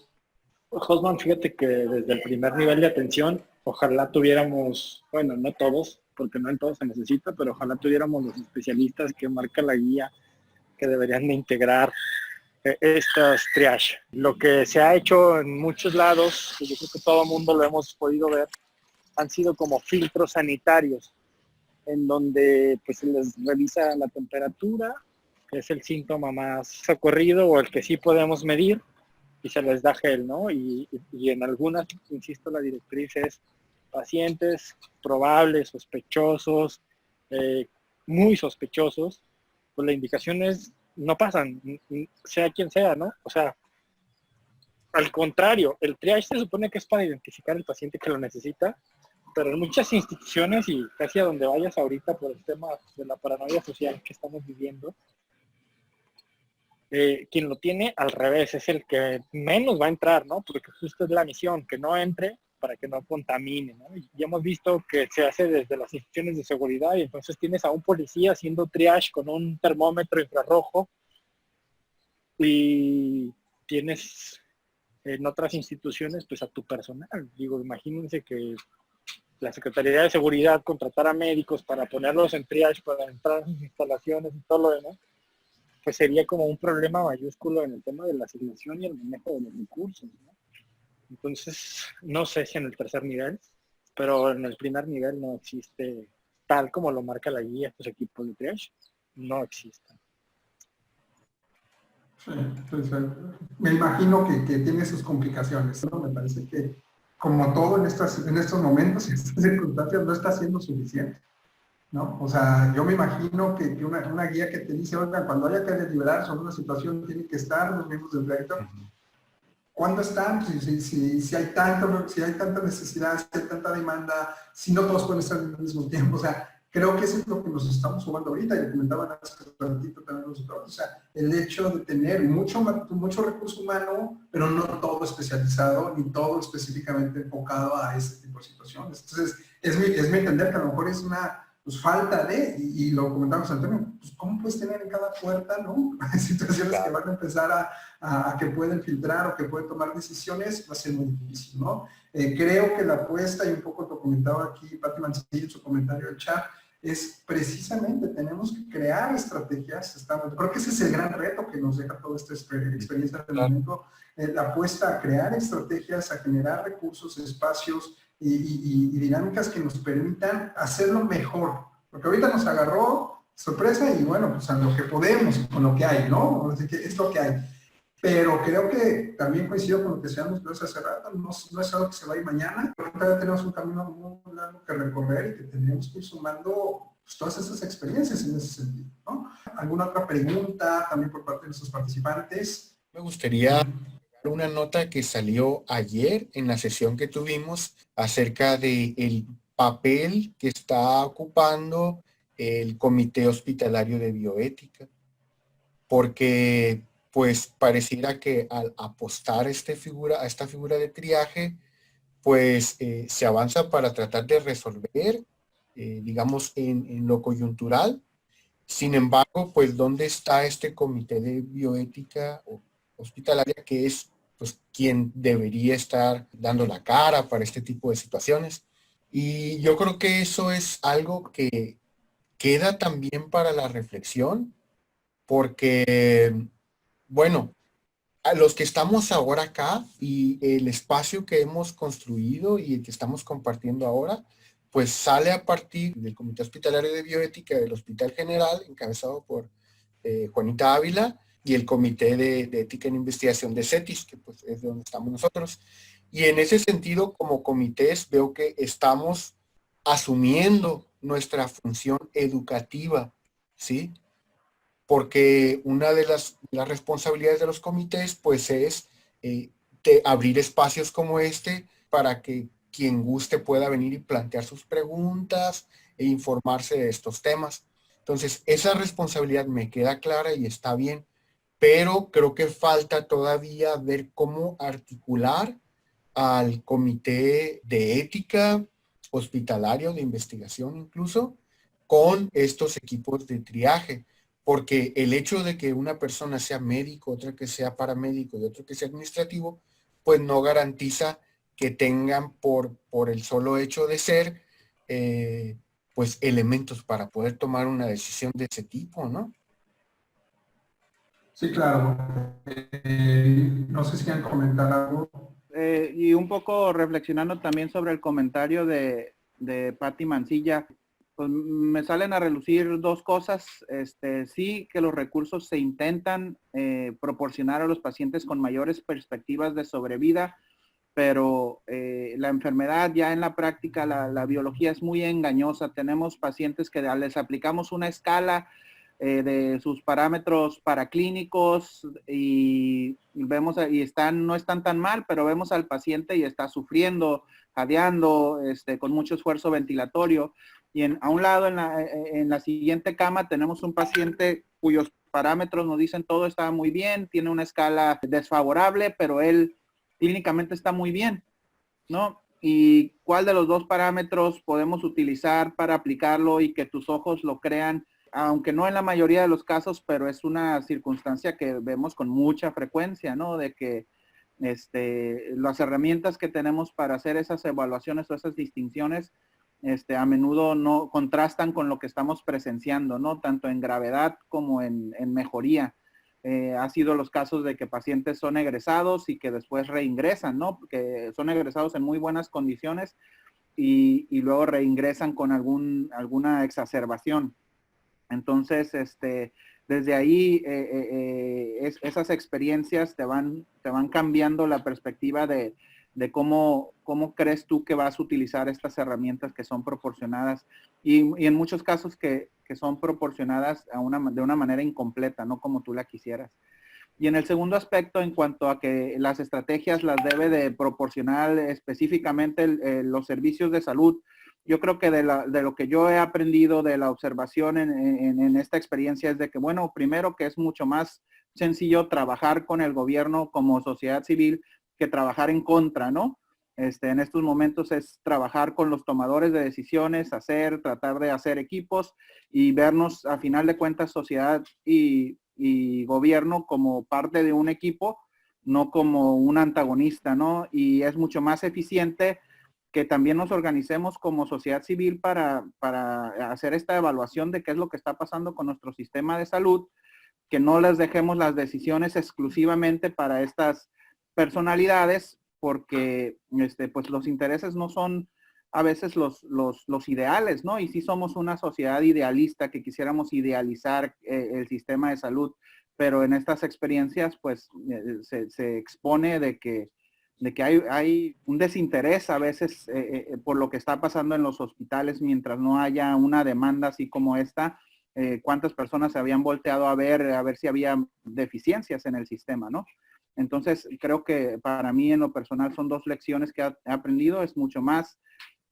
Josman, fíjate que desde el primer nivel de atención, ojalá tuviéramos, bueno, no todos, porque no en todos se necesita, pero ojalá tuviéramos los especialistas que marca la guía que deberían de integrar estas triage. Lo que se ha hecho en muchos lados, y yo creo que todo el mundo lo hemos podido ver, han sido como filtros sanitarios, en donde pues se les revisa la temperatura, que es el síntoma más socorrido o el que sí podemos medir, y se les da gel, ¿no? Y en algunas, insisto, la directriz es pacientes probables, sospechosos, muy sospechosos, pues la indicación es no pasan, sea quien sea, ¿no? O sea, al contrario, el triage se supone que es para identificar al paciente que lo necesita, pero en muchas instituciones y casi a donde vayas ahorita por el tema de la paranoia social que estamos viviendo, quien lo tiene al revés es el que menos va a entrar, ¿no? Porque justo es la misión, que no entre para que no contamine, ¿no? Y hemos visto que se hace desde las instituciones de seguridad y entonces tienes a un policía haciendo triage con un termómetro infrarrojo y tienes en otras instituciones pues a tu personal. Digo, imagínense que la Secretaría de Seguridad contratara médicos para ponerlos en triage, para entrar en sus instalaciones y todo lo demás, pues sería como un problema mayúsculo en el tema de la asignación y el manejo de los recursos, ¿no? Entonces, no sé si en el tercer nivel, pero en el primer nivel no existe, tal como lo marca la guía, estos equipos de triage, no existen. Sí, entonces, me imagino que tiene sus complicaciones, ¿no? Me parece que, como todo en estos momentos, en estas circunstancias, no está siendo suficiente, ¿no? O sea, yo me imagino que una guía que te dice, oiga, cuando haya que deliberar sobre una situación, tienen que estar los miembros del proyecto. ¿Cuándo están? Si hay tanta necesidad, si hay tanta demanda, si no todos pueden estar al mismo tiempo. O sea, creo que eso es lo que nos estamos jugando ahorita, y comentaban hace un ratito también nosotros. O sea, el hecho de tener mucho recurso humano, pero no todo especializado, ni todo específicamente enfocado a ese tipo de situaciones. Entonces, es mi entender que a lo mejor es una falta de, y lo comentamos Antonio, pues ¿cómo puedes tener en cada puerta, no? Situaciones que van a empezar a que pueden filtrar o que pueden tomar decisiones, va a ser muy difícil, ¿no? Creo que la apuesta, y un poco lo comentaba aquí Pati Mancilla en su comentario del chat, es precisamente tenemos que crear estrategias. Creo que ese es el gran reto que nos deja toda esta experiencia del momento, la apuesta a crear estrategias, a generar recursos, espacios y dinámicas que nos permitan hacerlo mejor. Porque ahorita nos agarró sorpresa y bueno, pues a lo que podemos, con lo que hay, ¿no? Así que es lo que hay. Pero creo que también coincido con lo que seamos hace rato, no es algo que se va a ir mañana. Todavía tenemos un camino muy largo que recorrer y que tenemos que ir sumando pues, todas esas experiencias en ese sentido, ¿no? ¿Alguna otra pregunta también por parte de nuestros participantes? Me gustaría una nota que salió ayer en la sesión que tuvimos acerca de el papel que está ocupando el Comité Hospitalario de Bioética, porque pues pareciera que al apostar a esta figura de triaje, pues se avanza para tratar de resolver, digamos, en lo coyuntural. Sin embargo, pues, ¿dónde está este comité de bioética hospitalaria que es, pues, quien debería estar dando la cara para este tipo de situaciones? Y yo creo que eso es algo que queda también para la reflexión, porque, bueno, a los que estamos ahora acá y el espacio que hemos construido y el que estamos compartiendo ahora, pues sale a partir del Comité Hospitalario de Bioética del Hospital General, encabezado por Juanita Ávila, y el Comité de Ética en Investigación de CETIS, que pues es de donde estamos nosotros. Y en ese sentido, como comités, veo que estamos asumiendo nuestra función educativa, ¿sí? Porque una de las responsabilidades de los comités pues es abrir espacios como este para que quien guste pueda venir y plantear sus preguntas e informarse de estos temas. Entonces, esa responsabilidad me queda clara y está bien, pero creo que falta todavía ver cómo articular al comité de ética hospitalario, de investigación incluso, con estos equipos de triaje. Porque el hecho de que una persona sea médico, otra que sea paramédico y otro que sea administrativo, pues no garantiza que tengan por el solo hecho de ser, pues elementos para poder tomar una decisión de ese tipo, ¿no? Sí, claro. No sé si quieren comentar algo. Y un poco reflexionando también sobre el comentario de Patti Mancilla, pues me salen a relucir dos cosas. Sí, que los recursos se intentan proporcionar a los pacientes con mayores perspectivas de sobrevida, pero la enfermedad ya en la práctica, la biología es muy engañosa. Tenemos pacientes que les aplicamos una escala de sus parámetros paraclínicos y vemos y no están tan mal, pero vemos al paciente y está sufriendo, jadeando, con mucho esfuerzo ventilatorio. Y a un lado, en la siguiente cama, tenemos un paciente cuyos parámetros nos dicen todo está muy bien, tiene una escala desfavorable, pero él clínicamente está muy bien, ¿no? ¿Y cuál de los dos parámetros podemos utilizar para aplicarlo y que tus ojos lo crean? Aunque no en la mayoría de los casos, pero es una circunstancia que vemos con mucha frecuencia, ¿no? De que las herramientas que tenemos para hacer esas evaluaciones o esas distinciones, a menudo no contrastan con lo que estamos presenciando, ¿no? Tanto en gravedad como en mejoría. Ha sido los casos de que pacientes son egresados y que después reingresan, ¿no? Que son egresados en muy buenas condiciones y luego reingresan con alguna exacerbación. Entonces, desde ahí, esas experiencias te van cambiando la perspectiva de cómo crees tú que vas a utilizar estas herramientas que son proporcionadas y en muchos casos que son proporcionadas de una manera incompleta, no como tú la quisieras. Y en el segundo aspecto, en cuanto a que las estrategias las debe de proporcionar específicamente los servicios de salud, yo creo que de lo que yo he aprendido de la observación en esta experiencia es de que, bueno, primero que es mucho más sencillo trabajar con el gobierno como sociedad civil que trabajar en contra, ¿no? En estos momentos es trabajar con los tomadores de decisiones, tratar de hacer equipos y vernos a final de cuentas sociedad y gobierno como parte de un equipo, no como un antagonista, ¿no? Y es mucho más eficiente que también nos organicemos como sociedad civil para hacer esta evaluación de qué es lo que está pasando con nuestro sistema de salud, que no les dejemos las decisiones exclusivamente para estas personalidades, porque pues los intereses no son a veces los ideales, ¿no? Y sí somos una sociedad idealista que quisiéramos idealizar el sistema de salud, pero en estas experiencias pues se expone de que hay un desinterés a veces por lo que está pasando en los hospitales mientras no haya una demanda así como esta. Cuántas personas se habían volteado a ver si había deficiencias en el sistema, ¿no? Entonces, creo que para mí en lo personal son dos lecciones que he aprendido. Es mucho más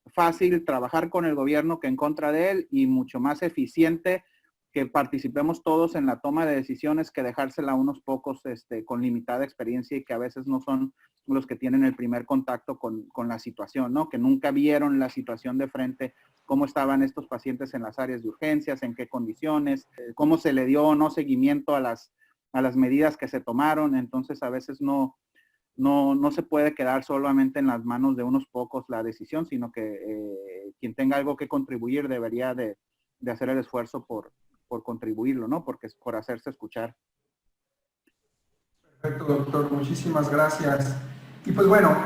fácil trabajar con el gobierno que en contra de él y mucho más eficiente que participemos todos en la toma de decisiones que dejársela a unos pocos con limitada experiencia y que a veces no son los que tienen el primer contacto con la situación, ¿no? Que nunca vieron la situación de frente, cómo estaban estos pacientes en las áreas de urgencias, en qué condiciones, cómo se le dio o no seguimiento a las medidas que se tomaron. Entonces, a veces no se puede quedar solamente en las manos de unos pocos la decisión, sino que quien tenga algo que contribuir debería de hacer el esfuerzo por contribuirlo, ¿no? Porque es por hacerse escuchar. Perfecto, doctor. Muchísimas gracias. Y pues bueno,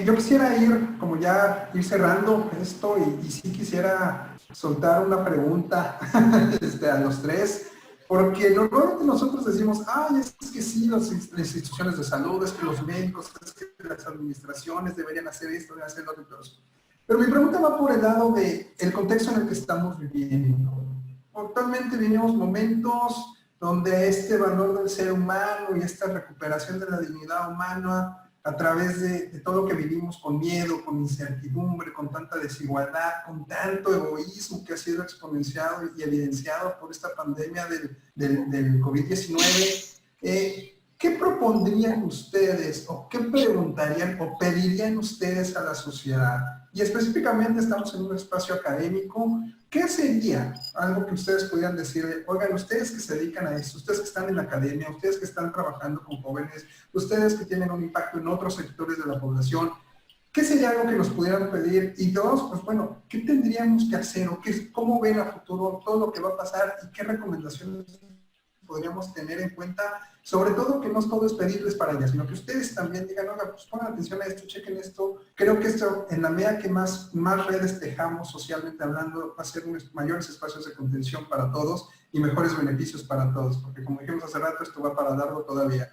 yo quisiera ir cerrando esto y sí quisiera soltar una pregunta a los tres, porque normalmente nosotros decimos, ay, es que sí, las instituciones de salud, es que los médicos, es que las administraciones deberían hacer esto, deberían hacer lo otro. Pero mi pregunta va por el lado del contexto en el que estamos viviendo. Actualmente vivimos momentos donde este valor del ser humano y esta recuperación de la dignidad humana a través de todo lo que vivimos con miedo, con incertidumbre, con tanta desigualdad, con tanto egoísmo que ha sido exponenciado y evidenciado por esta pandemia del COVID-19, ¿qué propondrían ustedes o qué preguntarían o pedirían ustedes a la sociedad? Y específicamente estamos en un espacio académico. ¿Qué sería algo que ustedes pudieran decirle? Oigan, ustedes que se dedican a esto, ustedes que están en la academia, ustedes que están trabajando con jóvenes, ustedes que tienen un impacto en otros sectores de la población, ¿qué sería algo que nos pudieran pedir? Y dos, pues bueno, ¿qué tendríamos que hacer? ¿O cómo ven a futuro todo lo que va a pasar? ¿Y qué recomendaciones podríamos tener en cuenta? Sobre todo que no todo es pedirles para allá, sino que ustedes también digan, oiga, pues pongan atención a esto, chequen esto. Creo que esto, en la medida que más redes tejamos socialmente hablando, va a ser mayores espacios de contención para todos y mejores beneficios para todos, porque como dijimos hace rato, esto va para largo todavía.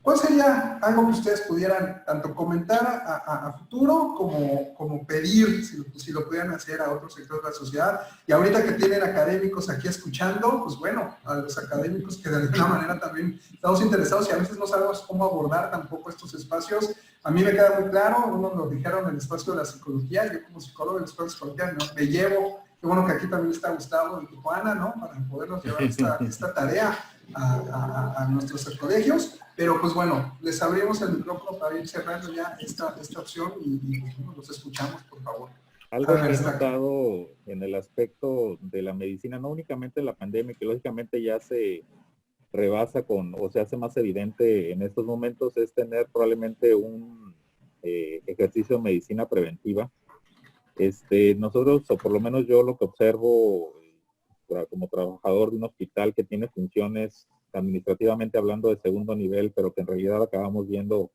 ¿Cuál sería algo que ustedes pudieran tanto comentar a futuro como pedir, si lo pudieran hacer a otros sectores de la sociedad? Y ahorita que tienen académicos aquí escuchando, pues bueno, a los académicos que de alguna manera también estamos interesados y a veces no sabemos cómo abordar tampoco estos espacios. A mí me queda muy claro, uno lo dijeron en el espacio de la psicología, yo como psicólogo en el espacio de psicología, ¿no? Me llevo, qué bueno que aquí también está Gustavo de Tijuana, ¿no? Para podernos llevar esta tarea a nuestros colegios. Pero pues bueno, les abrimos el micrófono para ir cerrando ya esta opción y bueno, los escuchamos, por favor. Algo que he notado en el aspecto de la medicina, no únicamente la pandemia, que lógicamente ya se rebasa o se hace más evidente en estos momentos, es tener probablemente un ejercicio de medicina preventiva. Nosotros, o por lo menos yo lo que observo como trabajador de un hospital que tiene funciones administrativamente hablando de segundo nivel, pero que en realidad acabamos viendo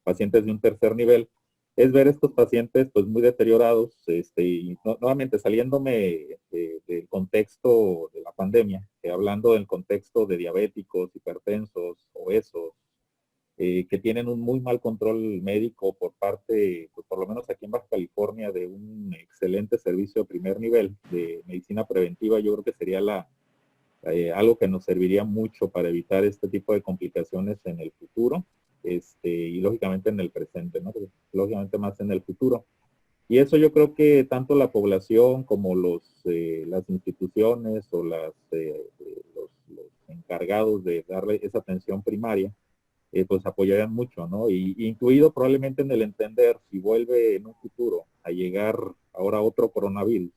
pacientes de un tercer nivel, es ver estos pacientes pues muy deteriorados, y nuevamente saliéndome del contexto de la pandemia, hablando del contexto de diabéticos, hipertensos, obesos, que tienen un muy mal control médico por parte, pues por lo menos aquí en Baja California, de un excelente servicio de primer nivel de medicina preventiva. Yo creo que sería algo que nos serviría mucho para evitar este tipo de complicaciones en el futuro, y lógicamente en el presente, ¿no? Lógicamente más en el futuro. Y eso yo creo que tanto la población como las instituciones o los encargados de darle esa atención primaria, pues apoyarían mucho, ¿no? Y incluido probablemente en el entender si vuelve en un futuro a llegar ahora otro coronavirus,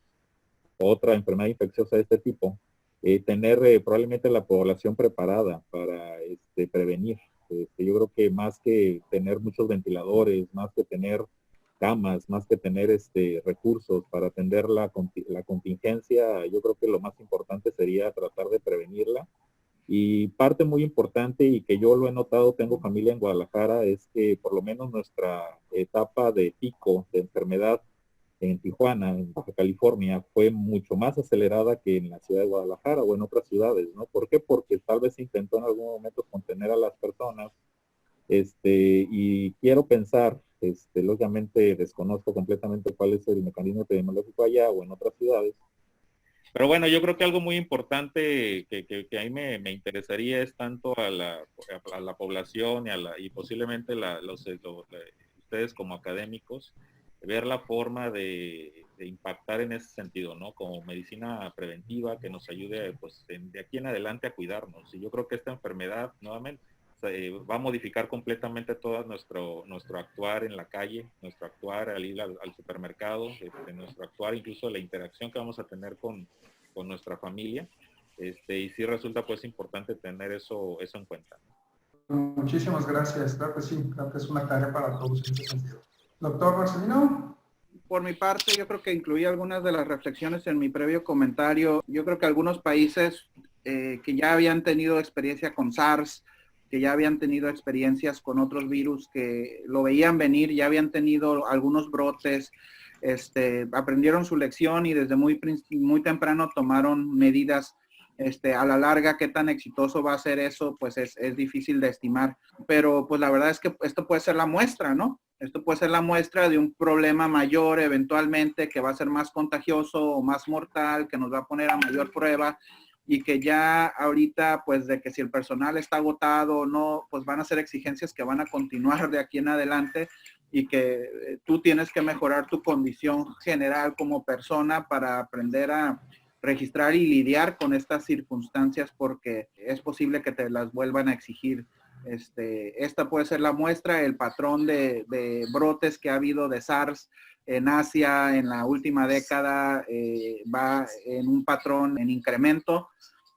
otra enfermedad infecciosa de este tipo, tener probablemente la población preparada para prevenir. Yo creo que más que tener muchos ventiladores, más que tener camas, más que tener recursos para atender la contingencia, yo creo que lo más importante sería tratar de prevenirla. Y parte muy importante y que yo lo he notado, tengo familia en Guadalajara, es que por lo menos nuestra etapa de pico de enfermedad en Tijuana, en Baja California, fue mucho más acelerada que en la ciudad de Guadalajara o en otras ciudades, ¿no? ¿Por qué? Porque tal vez se intentó en algún momento contener a las personas, y quiero pensar, lógicamente desconozco completamente cuál es el mecanismo epidemiológico allá o en otras ciudades. Pero bueno, yo creo que algo muy importante que a mí me interesaría es tanto a la población y posiblemente ustedes como académicos, ver la forma de impactar en ese sentido, ¿no? Como medicina preventiva que nos ayude, pues, de aquí en adelante a cuidarnos. Y yo creo que esta enfermedad, nuevamente, va a modificar completamente todo nuestro actuar en la calle, nuestro actuar al ir al supermercado, nuestro actuar, incluso la interacción que vamos a tener con nuestra familia. Y sí resulta pues importante tener eso en cuenta. Muchísimas gracias. Claro que sí, creo que es una tarea para todos en ese sentido. Doctor Marcelino. Por mi parte, yo creo que incluí algunas de las reflexiones en mi previo comentario. Yo creo que algunos países que ya habían tenido experiencia con SARS, que ya habían tenido experiencias con otros virus que lo veían venir, ya habían tenido algunos brotes, aprendieron su lección y desde muy temprano tomaron medidas. A la larga, qué tan exitoso va a ser eso, pues es difícil de estimar. Pero pues la verdad es que esto puede ser la muestra, ¿no? Esto puede ser la muestra de un problema mayor eventualmente que va a ser más contagioso o más mortal, que nos va a poner a mayor prueba y que ya ahorita, pues de que si el personal está agotado o no, pues van a ser exigencias que van a continuar de aquí en adelante y que tú tienes que mejorar tu condición general como persona para aprender a registrar y lidiar con estas circunstancias porque es posible que te las vuelvan a exigir. Esta puede ser la muestra, el patrón de brotes que ha habido de SARS en Asia en la última década va en un patrón en incremento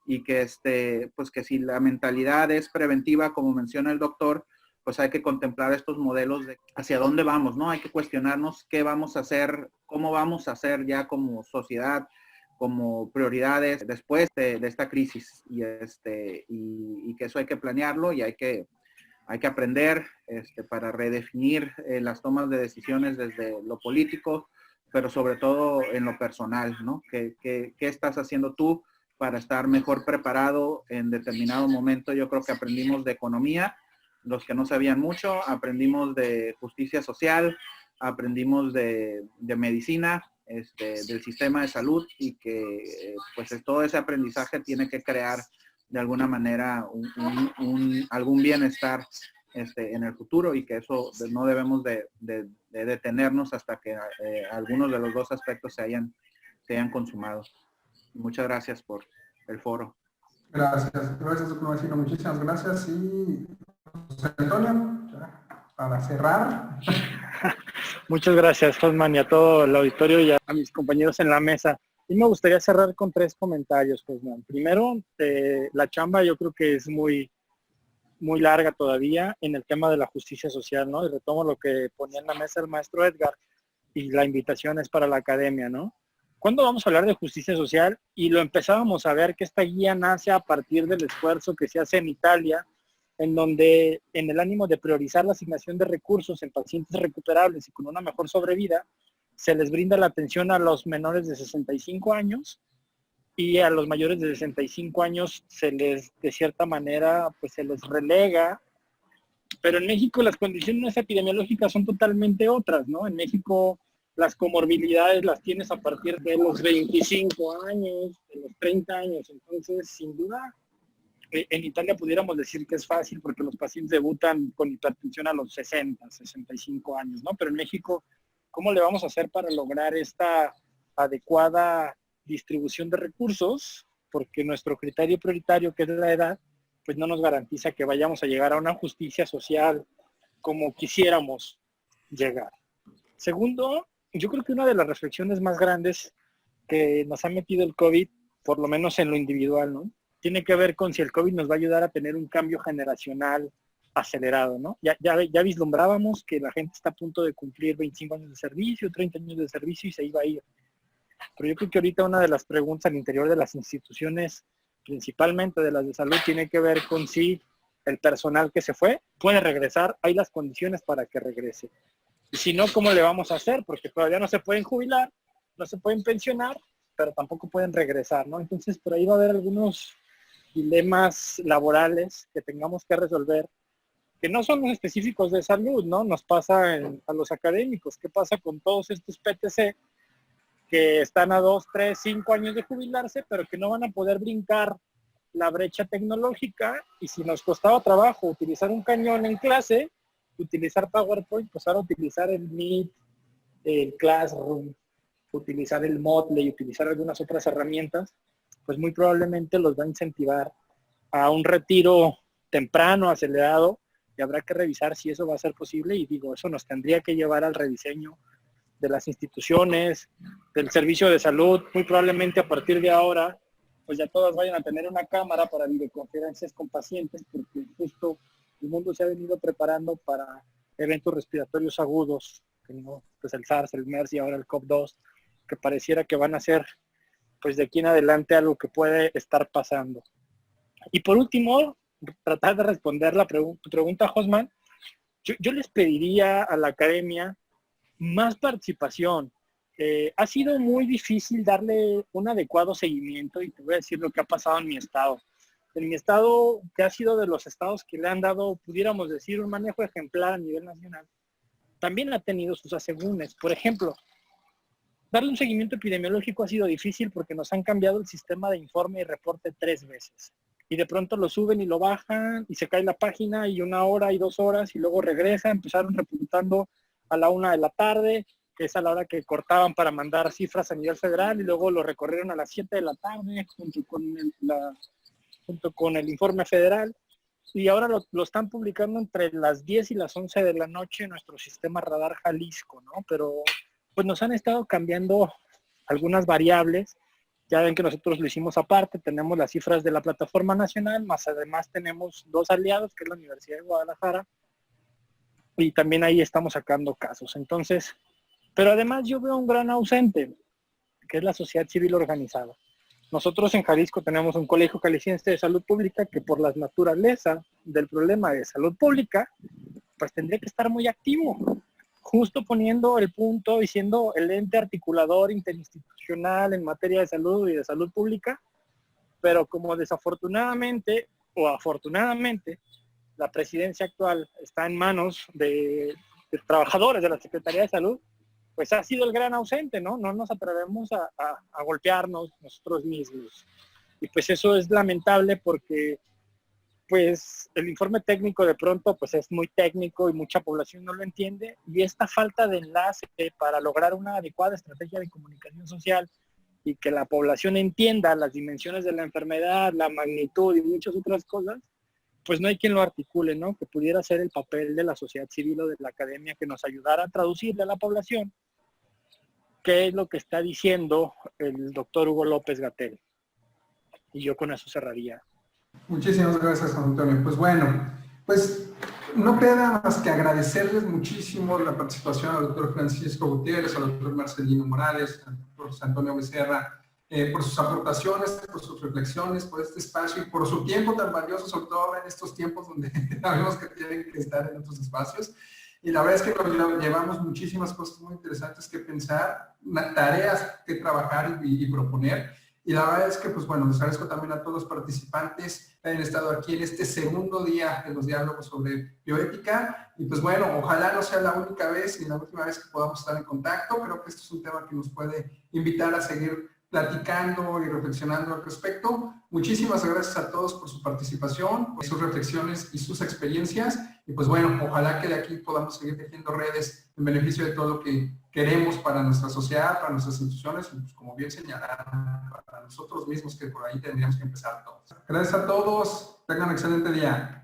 y que pues que si la mentalidad es preventiva, como menciona el doctor, pues hay que contemplar estos modelos de hacia dónde vamos, ¿no? Hay que cuestionarnos qué vamos a hacer, cómo vamos a hacer ya como sociedad, como prioridades después de esta crisis y que eso hay que planearlo y hay que aprender para redefinir las tomas de decisiones desde lo político, pero sobre todo en lo personal, ¿no? ¿Qué estás haciendo tú para estar mejor preparado en determinado momento? Yo creo que aprendimos de economía, los que no sabían mucho, aprendimos de justicia social, aprendimos de medicina, del sistema de salud y que pues todo ese aprendizaje tiene que crear de alguna manera algún bienestar en el futuro y que eso no debemos de detenernos hasta que algunos de los dos aspectos se hayan consumado. Muchas gracias por el foro. Gracias, doctor Marcelino. Muchísimas gracias. Y José Antonio, para cerrar. Muchas gracias, Josman, y a todo el auditorio y a mis compañeros en la mesa. Y me gustaría cerrar con 3 comentarios, Josman. Primero, la chamba yo creo que es muy larga todavía en el tema de la justicia social, ¿no? Y retomo lo que ponía en la mesa el maestro Edgar, y la invitación es para la academia, ¿no? ¿Cuándo vamos a hablar de justicia social? Y lo empezábamos a ver que esta guía nace a partir del esfuerzo que se hace en Italia, en donde en el ánimo de priorizar la asignación de recursos en pacientes recuperables y con una mejor sobrevida, se les brinda la atención a los menores de 65 años y a los mayores de 65 años se les, de cierta manera, pues se les relega. Pero en México las condiciones epidemiológicas son totalmente otras, ¿no? En México las comorbilidades las tienes a partir de los 25 años, de los 30 años, entonces sin duda en Italia pudiéramos decir que es fácil porque los pacientes debutan con hipertensión a los 60, 65 años, ¿no? Pero en México, ¿cómo le vamos a hacer para lograr esta adecuada distribución de recursos? Porque nuestro criterio prioritario, que es la edad, pues no nos garantiza que vayamos a llegar a una justicia social como quisiéramos llegar. Segundo, yo creo que una de las reflexiones más grandes que nos ha metido el COVID, por lo menos en lo individual, ¿no? Tiene que ver con si el COVID nos va a ayudar a tener un cambio generacional acelerado, ¿no? Ya vislumbrábamos que la gente está a punto de cumplir 25 años de servicio, 30 años de servicio y se iba a ir. Pero yo creo que ahorita una de las preguntas al interior de las instituciones, principalmente de las de salud, tiene que ver con si el personal que se fue puede regresar, hay las condiciones para que regrese. Y si no, ¿cómo le vamos a hacer? Porque todavía no se pueden jubilar, no se pueden pensionar, pero tampoco pueden regresar, ¿no? Entonces, por ahí va a haber algunos dilemas laborales que tengamos que resolver, que no son los específicos de salud, ¿no? Nos pasa a los académicos. ¿Qué pasa con todos estos PTC que están a 2, 3, 5 años de jubilarse, pero que no van a poder brincar la brecha tecnológica? Y si nos costaba trabajo utilizar un cañón en clase, utilizar PowerPoint, pues ahora utilizar el Meet, el Classroom, utilizar el Moodle y utilizar algunas otras herramientas, pues muy probablemente los va a incentivar a un retiro temprano, acelerado, y habrá que revisar si eso va a ser posible. Y digo, eso nos tendría que llevar al rediseño de las instituciones, del servicio de salud. Muy probablemente a partir de ahora, pues ya todas vayan a tener una cámara para videoconferencias con pacientes, porque justo el mundo se ha venido preparando para eventos respiratorios agudos, pues el SARS, el MERS y ahora el COVID-2, que pareciera que van a ser, pues de aquí en adelante, algo que puede estar pasando. Y por último, tratar de responder tu pregunta, Josman. Yo les pediría a la academia más participación. Ha sido muy difícil darle un adecuado seguimiento, y te voy a decir lo que ha pasado en mi estado. En mi estado, que ha sido de los estados que le han dado, pudiéramos decir, un manejo ejemplar a nivel nacional, también ha tenido sus asegúnes. Por ejemplo, darle un seguimiento epidemiológico ha sido difícil porque nos han cambiado el sistema de informe y reporte 3 veces. Y de pronto lo suben y lo bajan y se cae la página y 1 hora y 2 horas y luego regresa. Empezaron reportando a la 1 de la tarde, que es a la hora que cortaban para mandar cifras a nivel federal, y luego lo recorrieron a las 7 de la tarde junto con el informe federal. Y ahora lo están publicando entre las 10 y las 11 de la noche en nuestro sistema Radar Jalisco, ¿no? Pero pues nos han estado cambiando algunas variables. Ya ven que nosotros lo hicimos aparte, tenemos las cifras de la plataforma nacional, más además tenemos 2 aliados, que es la Universidad de Guadalajara, y también ahí estamos sacando casos. Entonces, pero además yo veo un gran ausente, que es la sociedad civil organizada. Nosotros en Jalisco tenemos un colegio jalisciense de salud pública que por la naturaleza del problema de salud pública, pues tendría que estar muy activo, justo poniendo el punto y siendo el ente articulador interinstitucional en materia de salud y de salud pública, pero como desafortunadamente o afortunadamente la presidencia actual está en manos de trabajadores de la Secretaría de Salud, pues ha sido el gran ausente, ¿no? No nos atrevemos a golpearnos nosotros mismos. Y pues eso es lamentable porque pues el informe técnico de pronto pues es muy técnico y mucha población no lo entiende, y esta falta de enlace para lograr una adecuada estrategia de comunicación social y que la población entienda las dimensiones de la enfermedad, la magnitud y muchas otras cosas, pues no hay quien lo articule, ¿no? Que pudiera ser el papel de la sociedad civil o de la academia que nos ayudara a traducirle a la población qué es lo que está diciendo el doctor Hugo López-Gatell. Y yo con eso cerraría. Muchísimas gracias, Antonio. Pues bueno, pues no queda más que agradecerles muchísimo la participación al doctor Francisco Gutiérrez, al doctor Marcelino Morales, al doctor Antonio Becerra, por sus aportaciones, por sus reflexiones, por este espacio y por su tiempo tan valioso, sobre todo en estos tiempos donde sabemos que tienen que estar en otros espacios. Y la verdad es que nos llevamos muchísimas cosas muy interesantes que pensar, tareas que trabajar y proponer. Y la verdad es que, pues bueno, les agradezco también a todos los participantes que hayan estado aquí en este segundo día de los diálogos sobre bioética. Y pues bueno, ojalá no sea la única vez ni la última vez que podamos estar en contacto. Creo que esto es un tema que nos puede invitar a seguir platicando y reflexionando al respecto. Muchísimas gracias a todos por su participación, por sus reflexiones y sus experiencias. Y pues bueno, ojalá que de aquí podamos seguir tejiendo redes en beneficio de todo lo que queremos para nuestra sociedad, para nuestras instituciones y pues, como bien señalaron, para nosotros mismos, que por ahí tendríamos que empezar todos. Gracias a todos, tengan un excelente día.